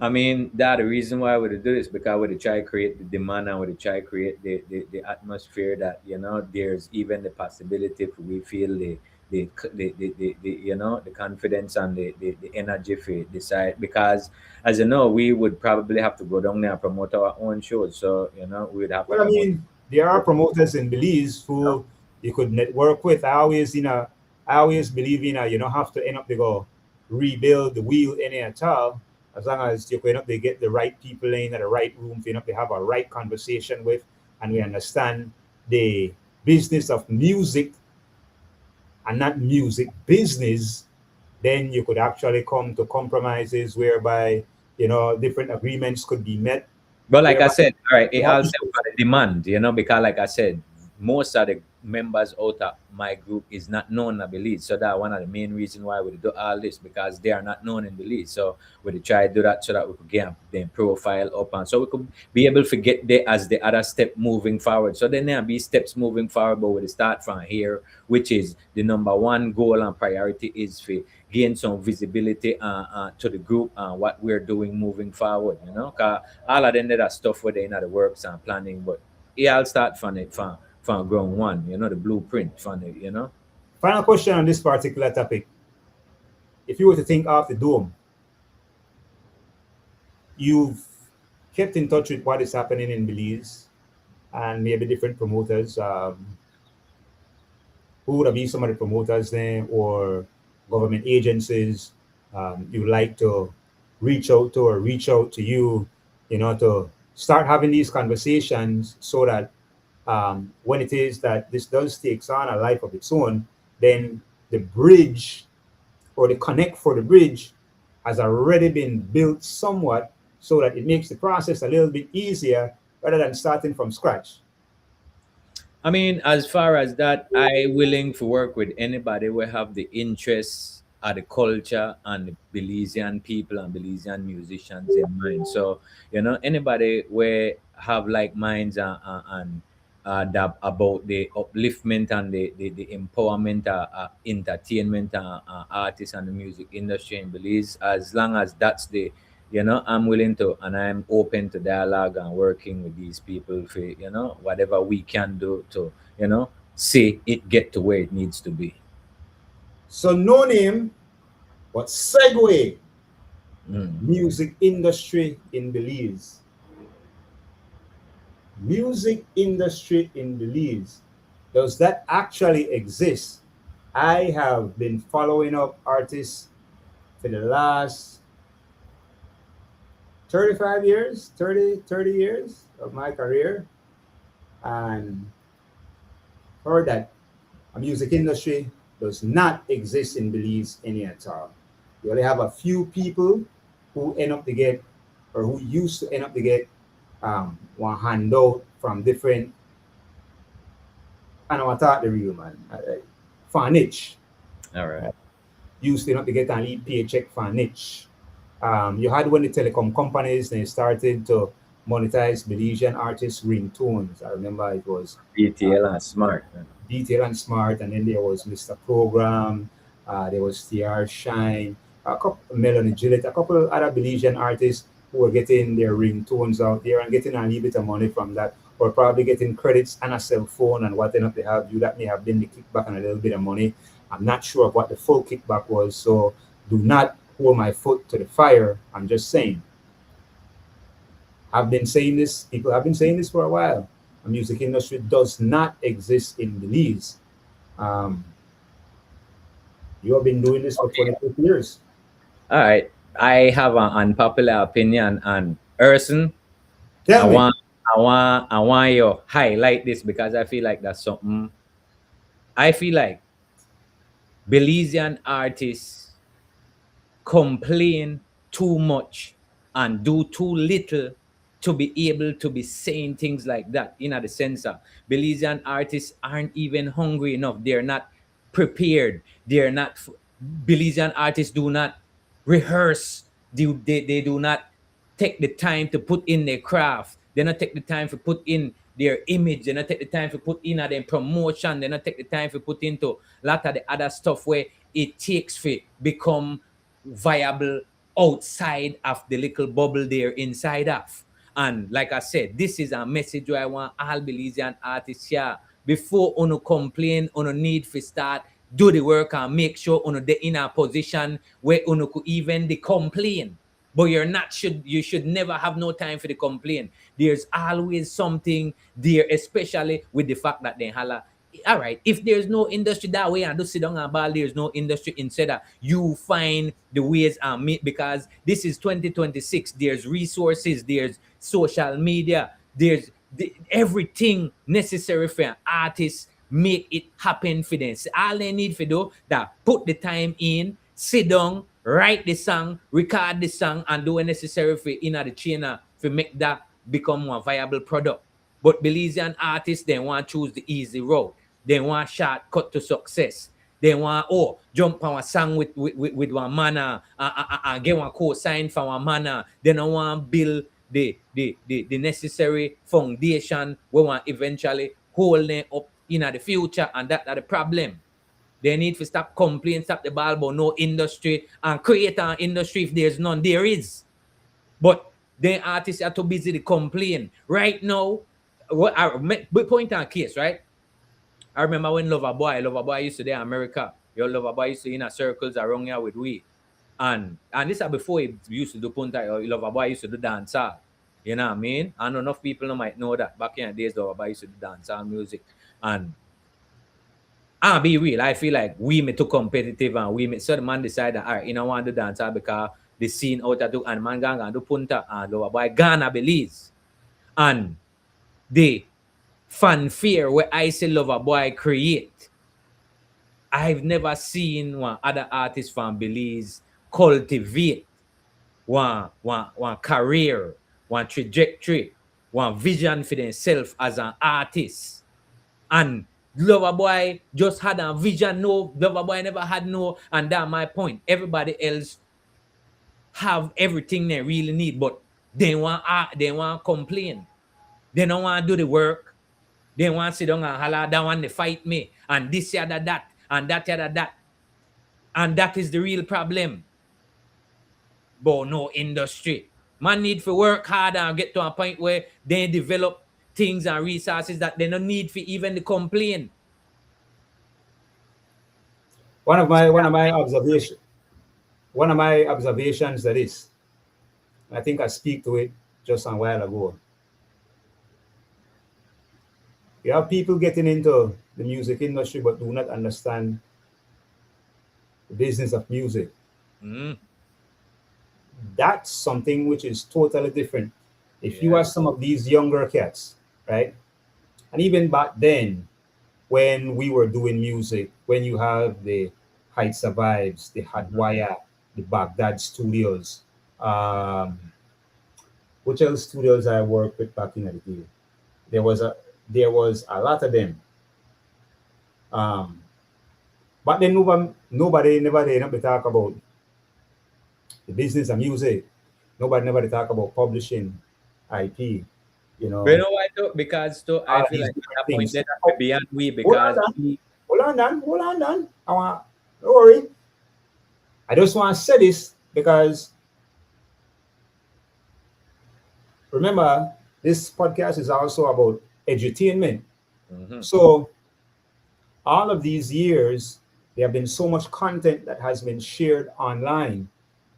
I mean, that the reason why we do this, because we try to create the demand and we try to create the atmosphere that, you know, there's even the possibility if we feel the you know, the confidence and the energy for decide, because as you know, we would probably have to go down there and promote our own shows. So, you know, we would have to Well, I mean, there are promoters in Belize who you could network with. I always believe you don't have to end up to go rebuild the wheel any at all. As long as you end up to get the right people in at the right room, you end up to have a right conversation with, and we understand the business of music and not music business, then you could actually come to compromises whereby different agreements could be met. But like I Whereby said, all right, it more also people- for the demand, because like I said, most of the members out of my group is not known in Belize. So that one of the main reasons why we do all this, because they are not known in Belize. So we try to do that so that we could get their profile up, and so we could be able to get there as the other step moving forward. So then there be steps moving forward, but we start from here, which is the number one goal and priority is for gain some visibility to the group and what we're doing moving forward. Cause all of them that stuff where they in the works and planning, but it all start from it from ground one, the blueprint from it. Final question on this particular topic. If you were to think of the dome, you've kept in touch with what is happening in Belize and maybe different promoters. Who would be some of the promoters there or government agencies you like to reach out to or reach out to you, to start having these conversations so that when it is that this does takes on a life of its own, then the bridge or the connect for the bridge has already been built somewhat so that it makes the process a little bit easier rather than starting from scratch. I mean, as far as that, I willing to work with anybody who have the interests of the culture and the Belizean people and Belizean musicians in mind. So, anybody where have like minds and that about the upliftment and the empowerment, entertainment, artists and the music industry in Belize, as long as that's I'm willing to, and I'm open to dialogue and working with these people for, whatever we can do to, see it get to where it needs to be. So no name, but segue Mm. music industry in Belize. Music industry in Belize. Does that actually exist? I have been following up artists for the last 35 years, 30 years of my career, and heard that a music industry does not exist in Belize any at all. You only have a few people who end up to get, or who used to end up to get one handout from different, I know I thought the real man, Farnich. All right. Used to end up to get an lead paycheck Farnich. You had when the telecom companies they started to monetize Belizean artists' ringtones. I remember it was DTL and Smart. Detail and Smart, and then there was Mr. Program, there was TR Shine, a couple Melanie Gillette, a couple of other Belizean artists who were getting their ringtones out there and getting a little bit of money from that, or probably getting credits and a cell phone and whatever they have. You that may have been the kickback and a little bit of money. I'm not sure of what the full kickback was, so do not hold my foot to the fire. I'm just saying. I've been saying this, people have been saying this for a while. The music industry does not exist in Belize. You have been doing this for 26 years. All right. I have an unpopular opinion on Erson. Tell me. I want you to highlight this because I feel like that's something. I feel like Belizean artists complain too much and do too little to be able to be saying things like that. In the sense of Belizean artists aren't even hungry enough. They're not prepared. They're not. Belizean artists do not rehearse. They do not take the time to put in their craft. They not take the time to put in their image. They not take the time to put in their promotion. They not take the time to put into a lot of the other stuff where it takes for become viable outside of the little bubble they're inside of. And like I said, this is a message where I want all Belizean artists here. Before you complain, you need to start do the work and make sure you in a position where you could even complain. But you should never have no time for the complaint. There's always something there, especially with the fact that they holla all right, if there's no industry that way and just sit down and ball, there's no industry. Instead of you find the ways and meet, because this is 2026. There's resources, there's social media, there's everything necessary for an artist make it happen for them. So all they need to do that put the time in, sit down, write the song, record the song, and do what necessary for in the chain to make that become a viable product. But Belizean artists, they want to choose the easy road. They want shortcut to success. They want jump on a song with one manner and get one co-sign for one manner. They don't want build the necessary foundation we want eventually hold them up in the future, and that's the problem. They need to stop complaining, stop the ball about no industry, and create an industry if there's none. There is. But the artists are too busy to complain. Right now, what I point on case, right? I remember when Lover Boy used to there in America. Your Lover Boy used to in a circles around here with we. And this is before he used to do punta, or Lover Boy used to do dancehall. You know what I mean? And enough people might know that back in the days Lover Boy used to do dancehall music. And I'll be real, I feel like we may too competitive and we may so the man decide that all right, you know want to do dancehall because the scene out there and man gang do punta and Lover Boy Ghana Belize. And the fanfare where I say Lover Boy create, I've never seen one other artist from Belize cultivate one career, one trajectory, one vision for themselves as an artist. And Lover Boy just had a vision. No, Lover Boy never had no, and that's my point. Everybody else have everything they really need, but they want complain. They don't want to do the work. They want to sit down and holler, they want to fight me, and this yada that, and that yada that. And that is the real problem. But no industry. Man need to work hard and get to a point where they develop things and resources that they don't need for even the complain. One of my observations that is, I think I speak to it just a while ago. You have people getting into the music industry but do not understand the business of music. That's something which is totally different. If you ask some of these younger cats, right? And even back then, when we were doing music, when you have the Heights of Vibes, the Hot Wire, the Baghdad Studios, which else studios I worked with back in the day? There was a lot of them. But then nobody never talk about the business of music. Nobody never talk about publishing, IP. You know. But you know why though? Because though I feel like at that point that could be beyond we because hold on, Dan. Don't worry. I just want to say this because remember, this podcast is also about edutainment. So all of these years, there have been so much content that has been shared online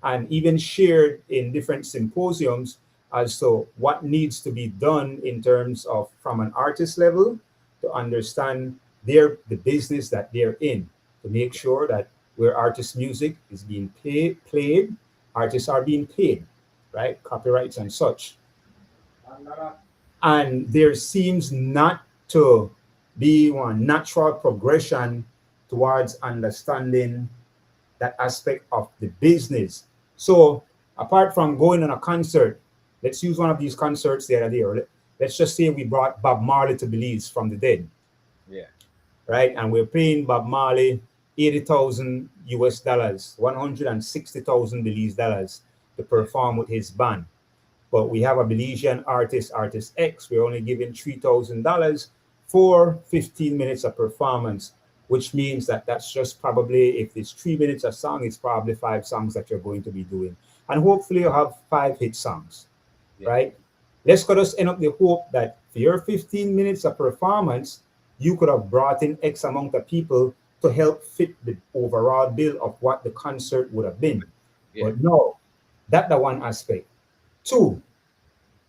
and even shared in different symposiums as to what needs to be done in terms of from an artist level to understand the business that they're in, to make sure that where artist music is being played, artists are being paid, right? Copyrights and such. And there seems not to be one natural progression towards understanding that aspect of the business. So apart from going on a concert, let's use one of these concerts the other day. Let's just say we brought Bob Marley to Belize from the dead. Yeah. Right? And we're paying Bob Marley $80,000 US, 160,000 Belize dollars to perform with his band. But we have a Belizean artist, Artist X. We're only giving $3,000 for 15 minutes of performance, which means that that's just probably, if it's 3 minutes a song, it's probably 5 songs that you're going to be doing. And hopefully you'll have 5 hit songs, right? Let's just end up the hope that for your 15 minutes of performance, you could have brought in X amount of people to help fit the overall bill of what the concert would have been. But no, that's the one aspect. 2,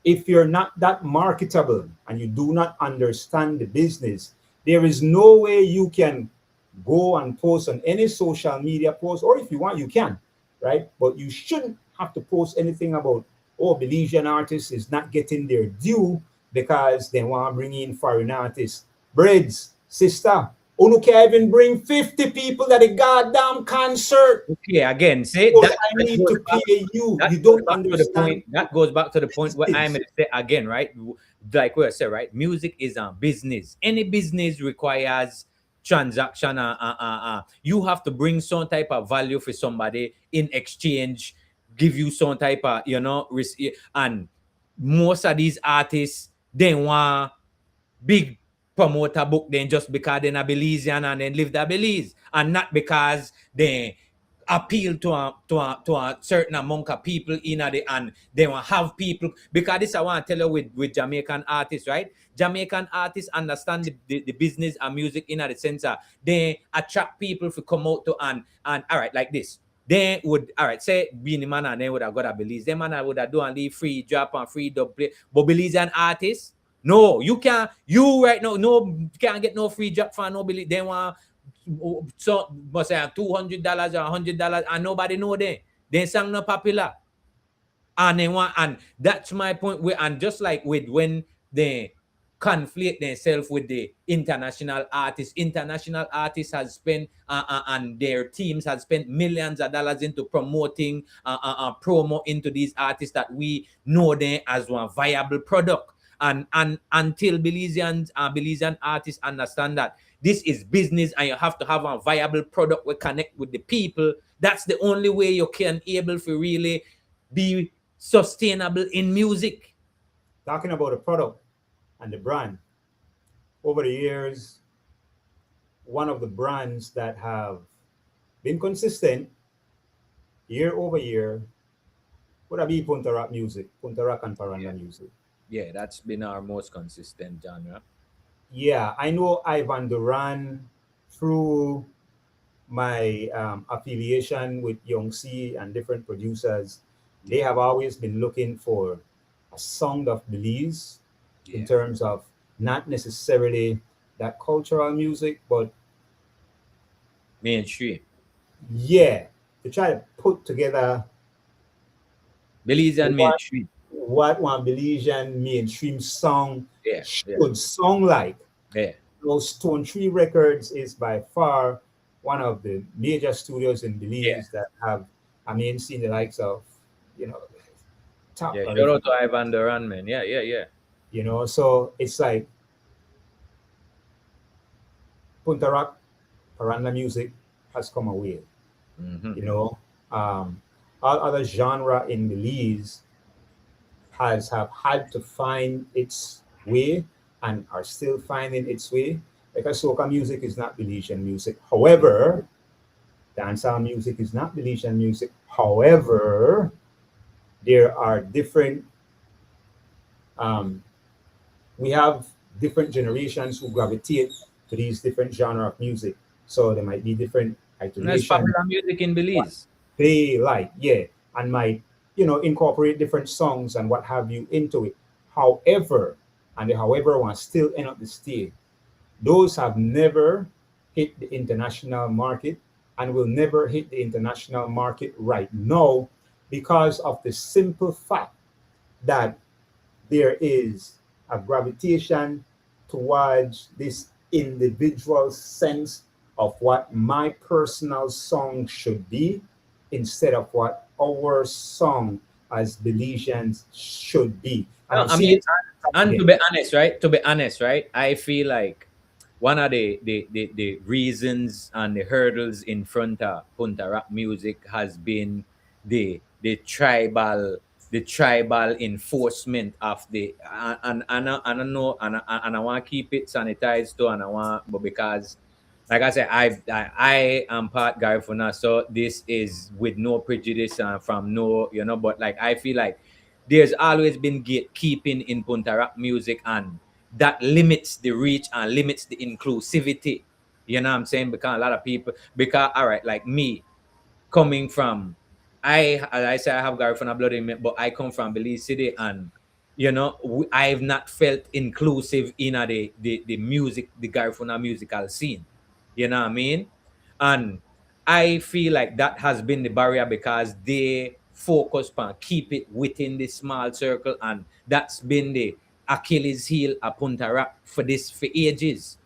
if you're not that marketable and you do not understand the business, There is no way you can go and post on any social media post, or if you want, you can, right? But you shouldn't have to post anything about, oh, Belizean artists is not getting their due because they want to bring in foreign artists. Breads, sister, Unu can't even bring 50 people at a goddamn concert. Okay, again, say Or that, I that need goes to back, pay you. that You goes don't back to the understand point. That goes back to the what point where this I'm is. gonna say again, right? Like what I said, right? Music is a business. Any business requires transaction. You have to bring some type of value for somebody in exchange, give you some type of, and most of these artists they want big promoter book then just because they're a Belizean and then live the Belize, and not because they appeal to a certain amount of people in the, and they want have people, because this I want to tell you with Jamaican artists, right? Jamaican artists understand the business and music in the sense that they attract people to come out to, and all right, like this. They would, all right, say Beanie Man and they would have got a Belize. Them man would have do and leave free drop and free dub play. But Belizean artists, no, you can't. You right now, no, can't get no free drop for nobody. They want so must say $200 or $100, and nobody know them. They sang no popular, and they want, and that's my point. Where, and just like with when they conflict themselves with the international artists has spent and their teams has spent millions of dollars into promoting promo into these artists that we know them as one viable product. And until Belizean artists understand that this is business and you have to have a viable product we connect with the people, that's the only way you can able to really be sustainable in music. Talking about the product and the brand, over the years, one of the brands that have been consistent year over year would have been Punta Rock music, Punta Rock and Paranda Yeah. music. Yeah, that's been our most consistent genre. Yeah, I know Ivan Duran through my affiliation with Young C and different producers. They have always been looking for a sound of Belize in Yeah. terms of not necessarily that cultural music, but Mainstream. yeah, to try to put together Belizean what mainstream. one Belizean mainstream song Yeah, yeah, should sound like. yeah, Those Stone Tree Records is by far one of the major studios in yeah, Belize that have, I mean, seen the likes of, you know, top yeah. Shout Original, out to Ivan Duran, man. Yeah, yeah, yeah. so it's like Punta Rock, Paranda music has come away, Mm-hmm. you know. Um, all other genre in Belize have had to find its way and are still finding its way, because soca music is not Belizean music. However, dancehall music is not Belizean music. However, there are different, um, we have different generations who gravitate to these different genre of music. So there might be different And that's iteration, popular music in what Belize. they like, yeah, and might, incorporate different songs and what have you into it. However, and the however one still end up the stay. Those have never hit the international market and will never hit the international market right now because of the simple fact that there is a gravitation towards this individual sense of what my personal song should be instead of what our song as Belizeans should be. And No, I'm I seeing mean, it and to happening. be honest, right? To be honest, right? I feel like one of the reasons and the hurdles in front of Punta Rap music has been the tribal enforcement of the, and I know, and I want to keep it sanitized too, and I want, but because like I said, I am part Garifuna, so this is with no prejudice from no, but like I feel like there's always been gatekeeping in Punta Rap music, and that limits the reach and limits the inclusivity. You know what I'm saying? Because a lot of people, because all right, like me coming from, as I say, I have Garifuna blood in me, but I come from Belize City, and I've not felt inclusive in the music, the Garifuna musical scene. You know what I mean? And I feel like that has been the barrier because they focus on keep it within the small circle, and that's been the Achilles heel of Punta Rap for ages.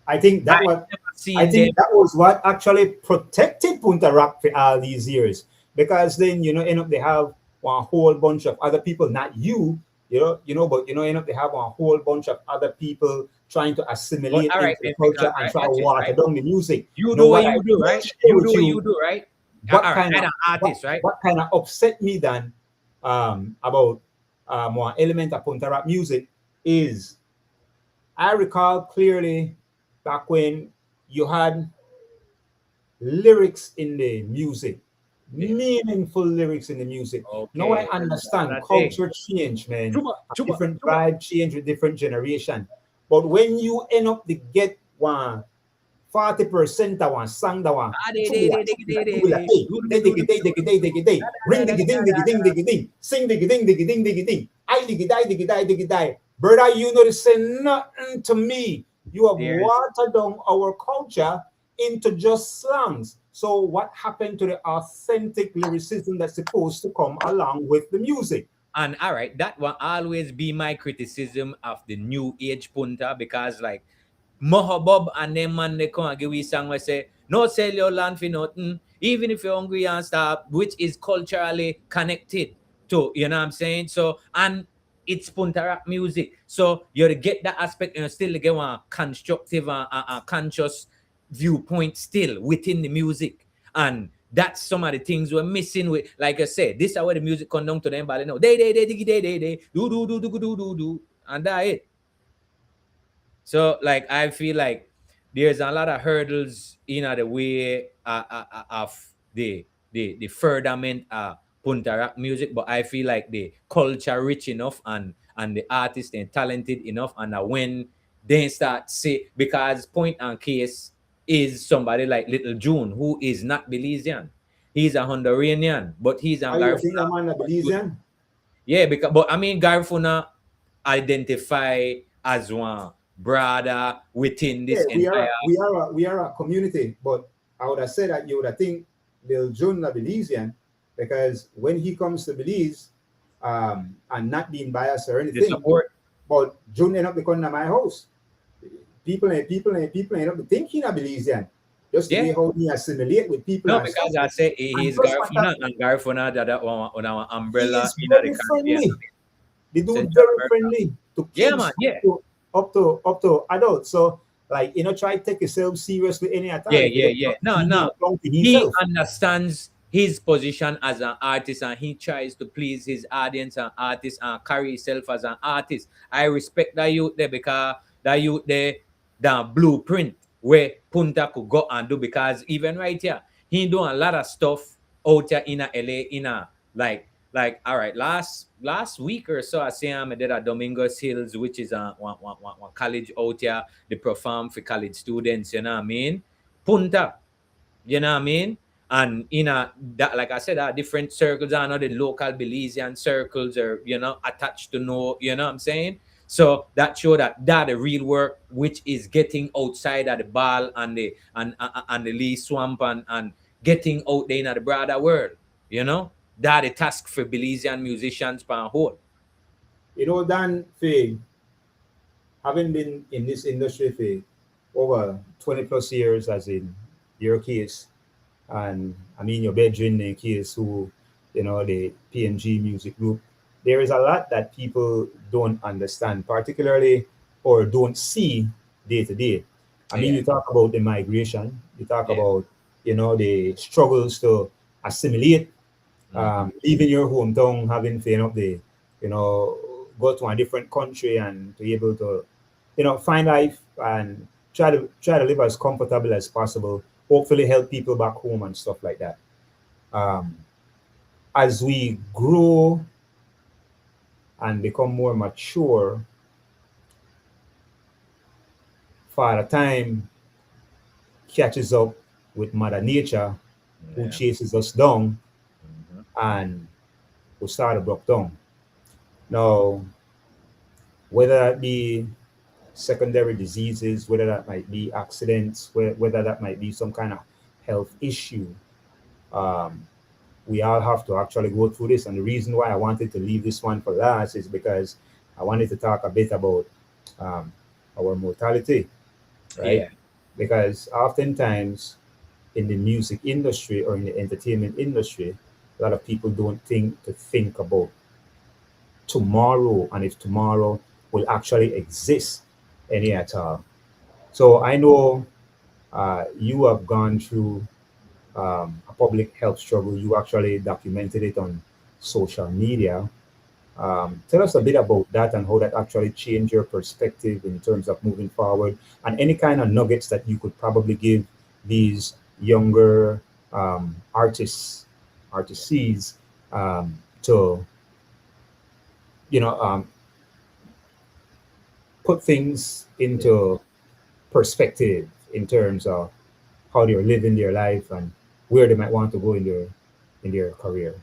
I think I that was never I seen them. think that was what actually protected Punta Rock for all these years. Because then end up they have one whole bunch of other people, not you, but end up they have one whole bunch of other people trying to But assimilate all right, into the then, culture Picard, and right? try to Watch this, water right? down the music. You Now do what what I you do, will right? share You with do what you, you do, right? what All right, kind I of an artist, right? what kind of upset me then about one element of Punta Rap music is I recall clearly back when you had lyrics in the music, Yeah. meaningful lyrics in the music. Now I Okay. understand Another thing. culture change, man. Chuba, A chuba, different chuba. vibe change with different generation. But when you end up to get one 40% of one song that one Ah, de, de, chubula de, de, de, chubula de, chubula de. hey Do, do, they do, diggy do, day do, diggy do. day diggy day Da, ring da, da, diggy da, ding da, diggy ding da. diggy ding sing diggy ding I diggy die brother you know this say nothing to me you have There's watered down our culture into just slangs so what happened to the authentic lyricism that's supposed to come along with the music. and all right, that will always be my criticism of the new age punta because like Mohobob and them man they come and give we song where say no sell your land for nothing, even if you're hungry and stuff, which is culturally connected to, you know what I'm saying? So and it's punta rap music. So you get that aspect and you still get one constructive and conscious viewpoint still within the music. And that's some of the things we're missing with, like I said, this is where the music come down to them, but they know they, diggy, they, do, and that it. So like I feel like there's a lot of hurdles in the way of the furtherment punta rap music, but I feel like the culture rich enough and the artist and talented enough, and when they start say because point and case is somebody like Little June who is not Belizean. He's a Honduranian, but he's a Are you think Garifuna. that man a Belizean? Yeah, because but I mean Garifuna identify as one brother within Yeah, this entire. we are a community, but I would have said that you would have think Lil Jun a Belizean because when he comes to Belize, and not being biased or The anything, support. but Jun end up becoming at my house. People end up thinking a Belizean. Just the Yeah. way how he assimilate with people No, and stuff. because I say And he's plus what Garifuna and Garifuna that on our he umbrella is in the very Caribbean, friendly. The dude Central very America. friendly to Yeah, man. kids Yeah. up to adults. So like try to take yourself seriously any at all. Yeah, If you yeah, don't yeah. No, he no. not belong to He himself. understands his position as an artist and he tries to please his audience and artist and carry himself as an artist. I respect that youth there because that youth there, the blueprint where Punta could go and do because even right here, he doing a lot of stuff out here in a LA in a like all right last week or so I see him I did at Domingos Hills which is one college out here they perform for college students you know what I mean Punta you know what I mean? And in a that, like I said, different circles are not the local Belizean circles or attached to know, you know what I'm saying? So that show that the real work, which is getting outside of the ball and the Lee Swamp and getting out there in the broader world, you know? That the task for Belizean musicians per whole. Dan for having been in this industry for over 20 plus years as in your case, and I mean your bedroom in case who, the PNG music group, there is a lot that people don't understand, particularly or don't see day to day. I mean, Yeah, you talk about the migration, you talk yeah. about, the struggles to assimilate, Mm-hmm. leaving your hometown, having to, go to a different country and to be able to, find life and try to live as comfortable as possible. Hopefully, help people back home and stuff like that. Um, as we grow and become more mature, Father Time catches up with Mother Nature, who Yeah. chases us down, Mm-hmm. and we start to break down. Now, whether that be secondary diseases, whether that might be accidents, whether that might be some kind of health issue. Um, we all have to actually go through this. And the reason why I wanted to leave this one for last is because I wanted to talk a bit about um, our mortality, right? Yeah. Because oftentimes in the music industry or in the entertainment industry, a lot of people don't think about tomorrow and if tomorrow will actually exist any at all. So I know you have gone through a public health struggle. You actually documented it on social media. Tell us a bit about that and how that actually changed your perspective in terms of moving forward, and any kind of nuggets that you could probably give these younger artists to you know um, put things into perspective in terms of how they're living their life and where they might want to go in their career.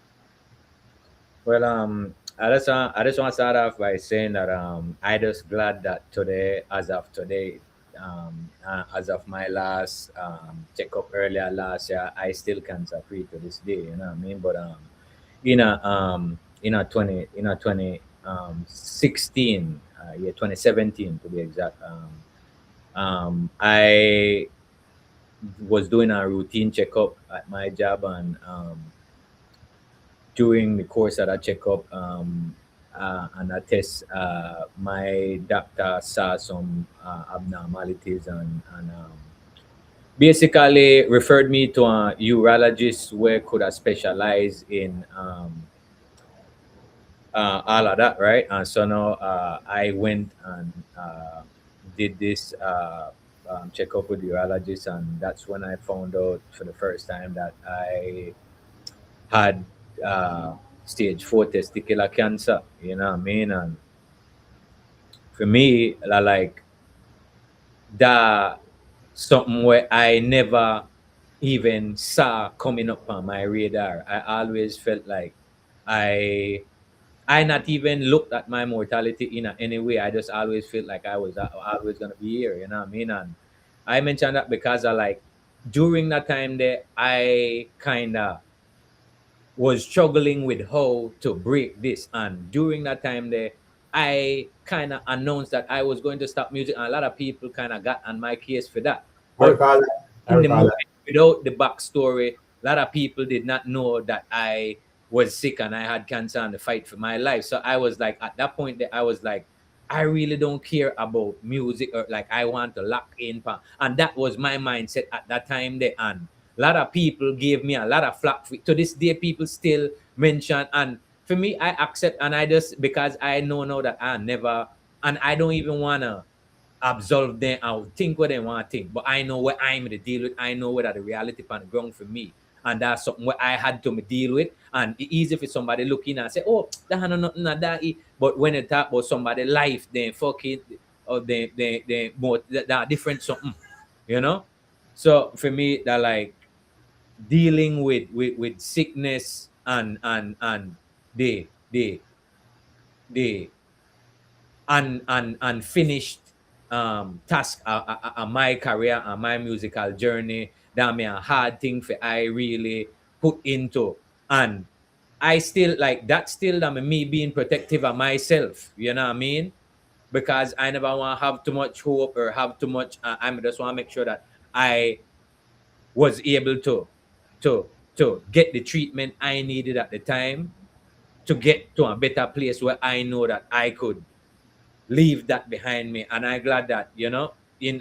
Well, I just want to start off by saying that I just glad that today, as of my last checkup earlier last year, I still cancer free to this day. You know what I mean? But in a 2016, yeah, 2017 to be exact. I was doing a routine checkup at my job, and during the course of that checkup and a test, my doctor saw some abnormalities, and basically referred me to a urologist where could I specialize in all of that, right? And so now I went and did this checkup with the urologist, and that's when I found out for the first time that I had uh, stage 4 testicular cancer. You know what I mean? And for me, like that, something where I never even saw coming up on my radar. I always felt like I I not even looked at my mortality in any way. I just always felt like I was always gonna be here. You know what I mean? And I mentioned that because I like during that time there, I kind of was struggling with how to break this. And during that time there, I kind of announced that I was going to stop music, and a lot of people kind of got on my case for that. I But recall that. I in the recall moment, that. without the backstory, a lot of people did not know that I was sick and I had cancer and the fight for my life. So I was like, at that point, that I was like, I really don't care about music, or like I want to lock in. And that was my mindset at that time there. And a lot of people gave me a lot of flack. To this day, people still mention. And for me, I accept, and I just, because I know now that I never, and I don't even want to absolve them out, think what they want to think. But I know what I'm to deal with. I know what are the reality on the ground for me. And that's something what I had to deal with. And it's easy for somebody looking and say, oh, that no nothing at that. But when you talk about somebody life, then fucking or they more that different something, you know? So for me, that like dealing with sickness and the the unfinished task of my career and my musical journey, that me a hard thing for I really put into. And I still like that, still that me being protective of myself, you know what I mean? Because I never want to have too much hope or have too much I just want to make sure that I was able to get the treatment I needed at the time, to get to a better place where I know that I could leave that behind me. And I'm glad that,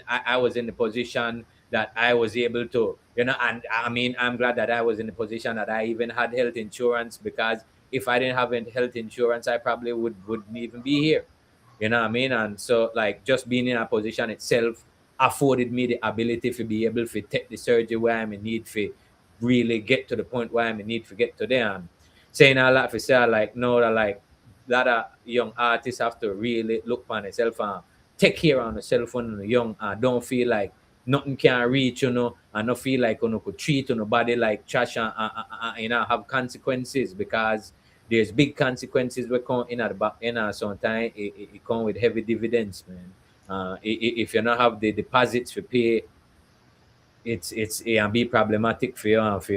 I was in the position that I was able to, and I mean, I'm glad that I was in the position that I even had health insurance, because if I didn't have health insurance, I probably wouldn't even be here. You know what I mean? And so like just being in a position itself afforded me the ability to be able to take the surgery where I'm in need for, really get to the point where I'm in need to get to there. And saying a lot for say like no, that like a lot of young artists have to really look on themselves and take care of themselves when they're young, and don't feel like nothing can reach, and not feel like could treat nobody like trash, and have consequences, because there's big consequences we come in at the back. Sometimes it come with heavy dividends, man. If you not have the deposits to pay, it can be problematic for you and for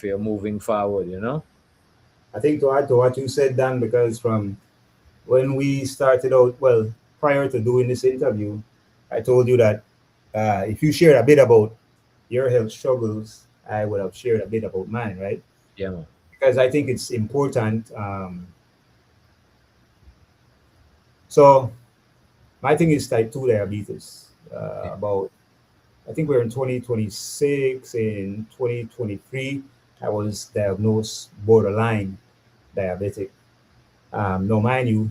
your moving forward. You know. I think to add to what you said, Dan, because from when we started out, well, prior to doing this interview, I told you that if you share a bit about your health struggles, I would have shared a bit about mine, right? Yeah, man. Because I think it's important. So my thing is type 2 diabetes. Yeah. About, I think we're in 2026. In 2023, I was diagnosed borderline diabetic. Now, mind you,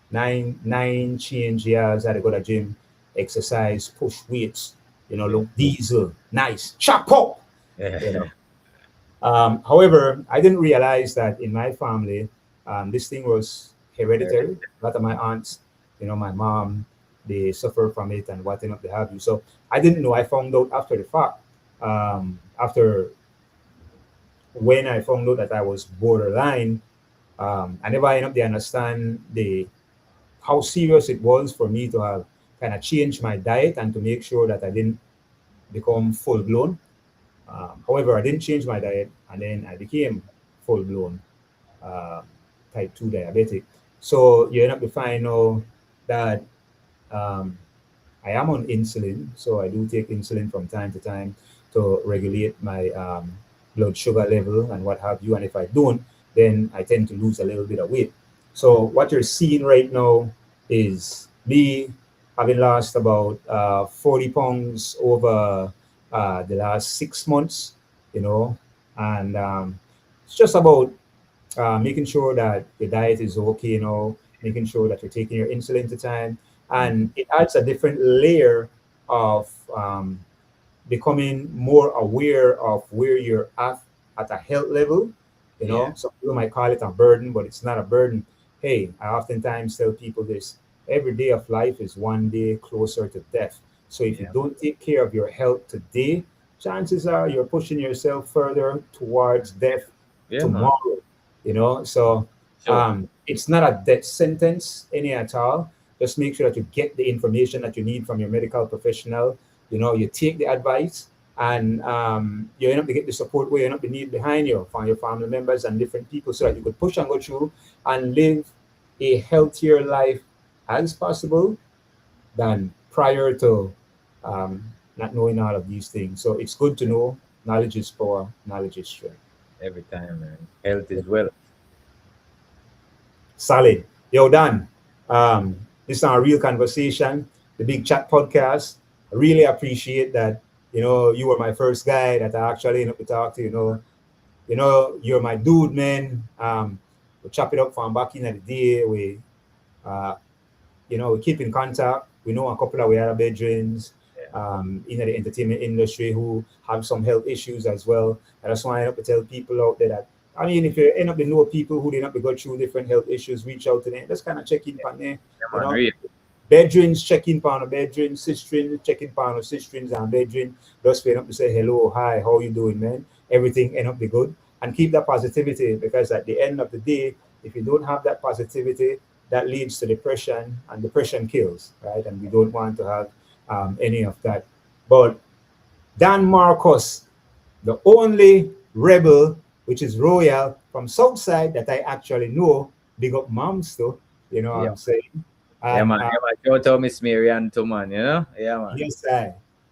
nine change years, I had to go to gym, exercise, push weights, look diesel, nice, chop up, you know. However, I didn't realize that in my family, this thing was hereditary. A lot of my aunts, my mom, they suffer from it and whatnot, they have you. So I didn't know. I found out after the fact. After when I found out that I was borderline, I never ended up to understand how serious it was for me to have kind of changed my diet and to make sure that I didn't become full blown. However, I didn't change my diet, and then I became full blown uh, type 2 diabetic. So you end up to find out that um, I am on insulin. So I do take insulin from time to time to regulate my blood sugar level and what have you. And if I don't, then I tend to lose a little bit of weight. So what you're seeing right now is me having lost about 40 pounds over the last 6 months, and it's just about making sure that the diet is okay, making sure that you're taking your insulin to time. And it adds a different layer of becoming more aware of where you're at a health level. Yeah. Some people might call it a burden, but it's not a burden. Hey, I oftentimes tell people this: every day of life is one day closer to death. So if you Yeah. don't take care of your health today, chances are you're pushing yourself further towards death Yeah, man. tomorrow. So Sure. it's not a death sentence any at all. Just make sure that you get the information that you need from your medical professional. You take the advice, and you end up to get the support where you end up to need behind you from your family members and different people, so that you could push and go through and live a healthier life as possible than prior to not knowing all of these things. So it's good to know. Knowledge is power, knowledge is strength. Every time, man. Health is wealth. Solid. Yo, Dan, this is our real conversation, the Big Chat podcast. I really appreciate that, you were my first guy that I actually ended up to talk to, you're my dude, man. We chop it up from back in the day. We keep in contact. We know a couple of we other veterans in the entertainment industry who have some health issues as well. I just want to end up to tell people out there that, I mean, if you end up to know people who did not go through different health issues, reach out to them. Just kind of check in on them. Yeah, man. Real. Bedrins, check in on the bedrins, sistrins, check in on the sistrins and bedrin. Just end up to say hello, hi, how you doing, man? Everything end up be good. And keep that positivity, because at the end of the day, if you don't have that positivity, that leads to depression, and depression kills, right? And we don't want to have any of that. But Dan Marcus, the only rebel, which is royal from Southside that I actually know, big up moms too, what I'm saying? Yeah, man. Yeah, man. Shout out Miss Marianne too, man. Yeah, man. Yes,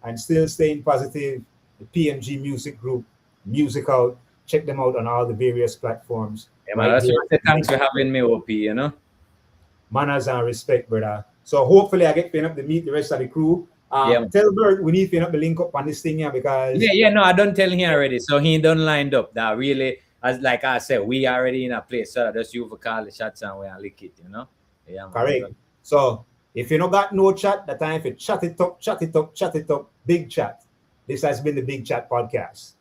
I'm still staying positive. The PMG Music Group, Music Out. Check them out on all the various platforms. Yeah, man. That's what I say. Thanks for having me, OP, Manners and respect, brother. So hopefully I get to meet the rest of the crew. Yeah. Tell Bert we need to link up on this thing here, because No, I don't tell him already. So he done lined up. That really, as like I said, we already in a place. So just you for call the shots and we and lick it, Yeah, man. Correct. So if you not got no chat, the time for chat it up, big chat. This has been the Big Chat Podcast.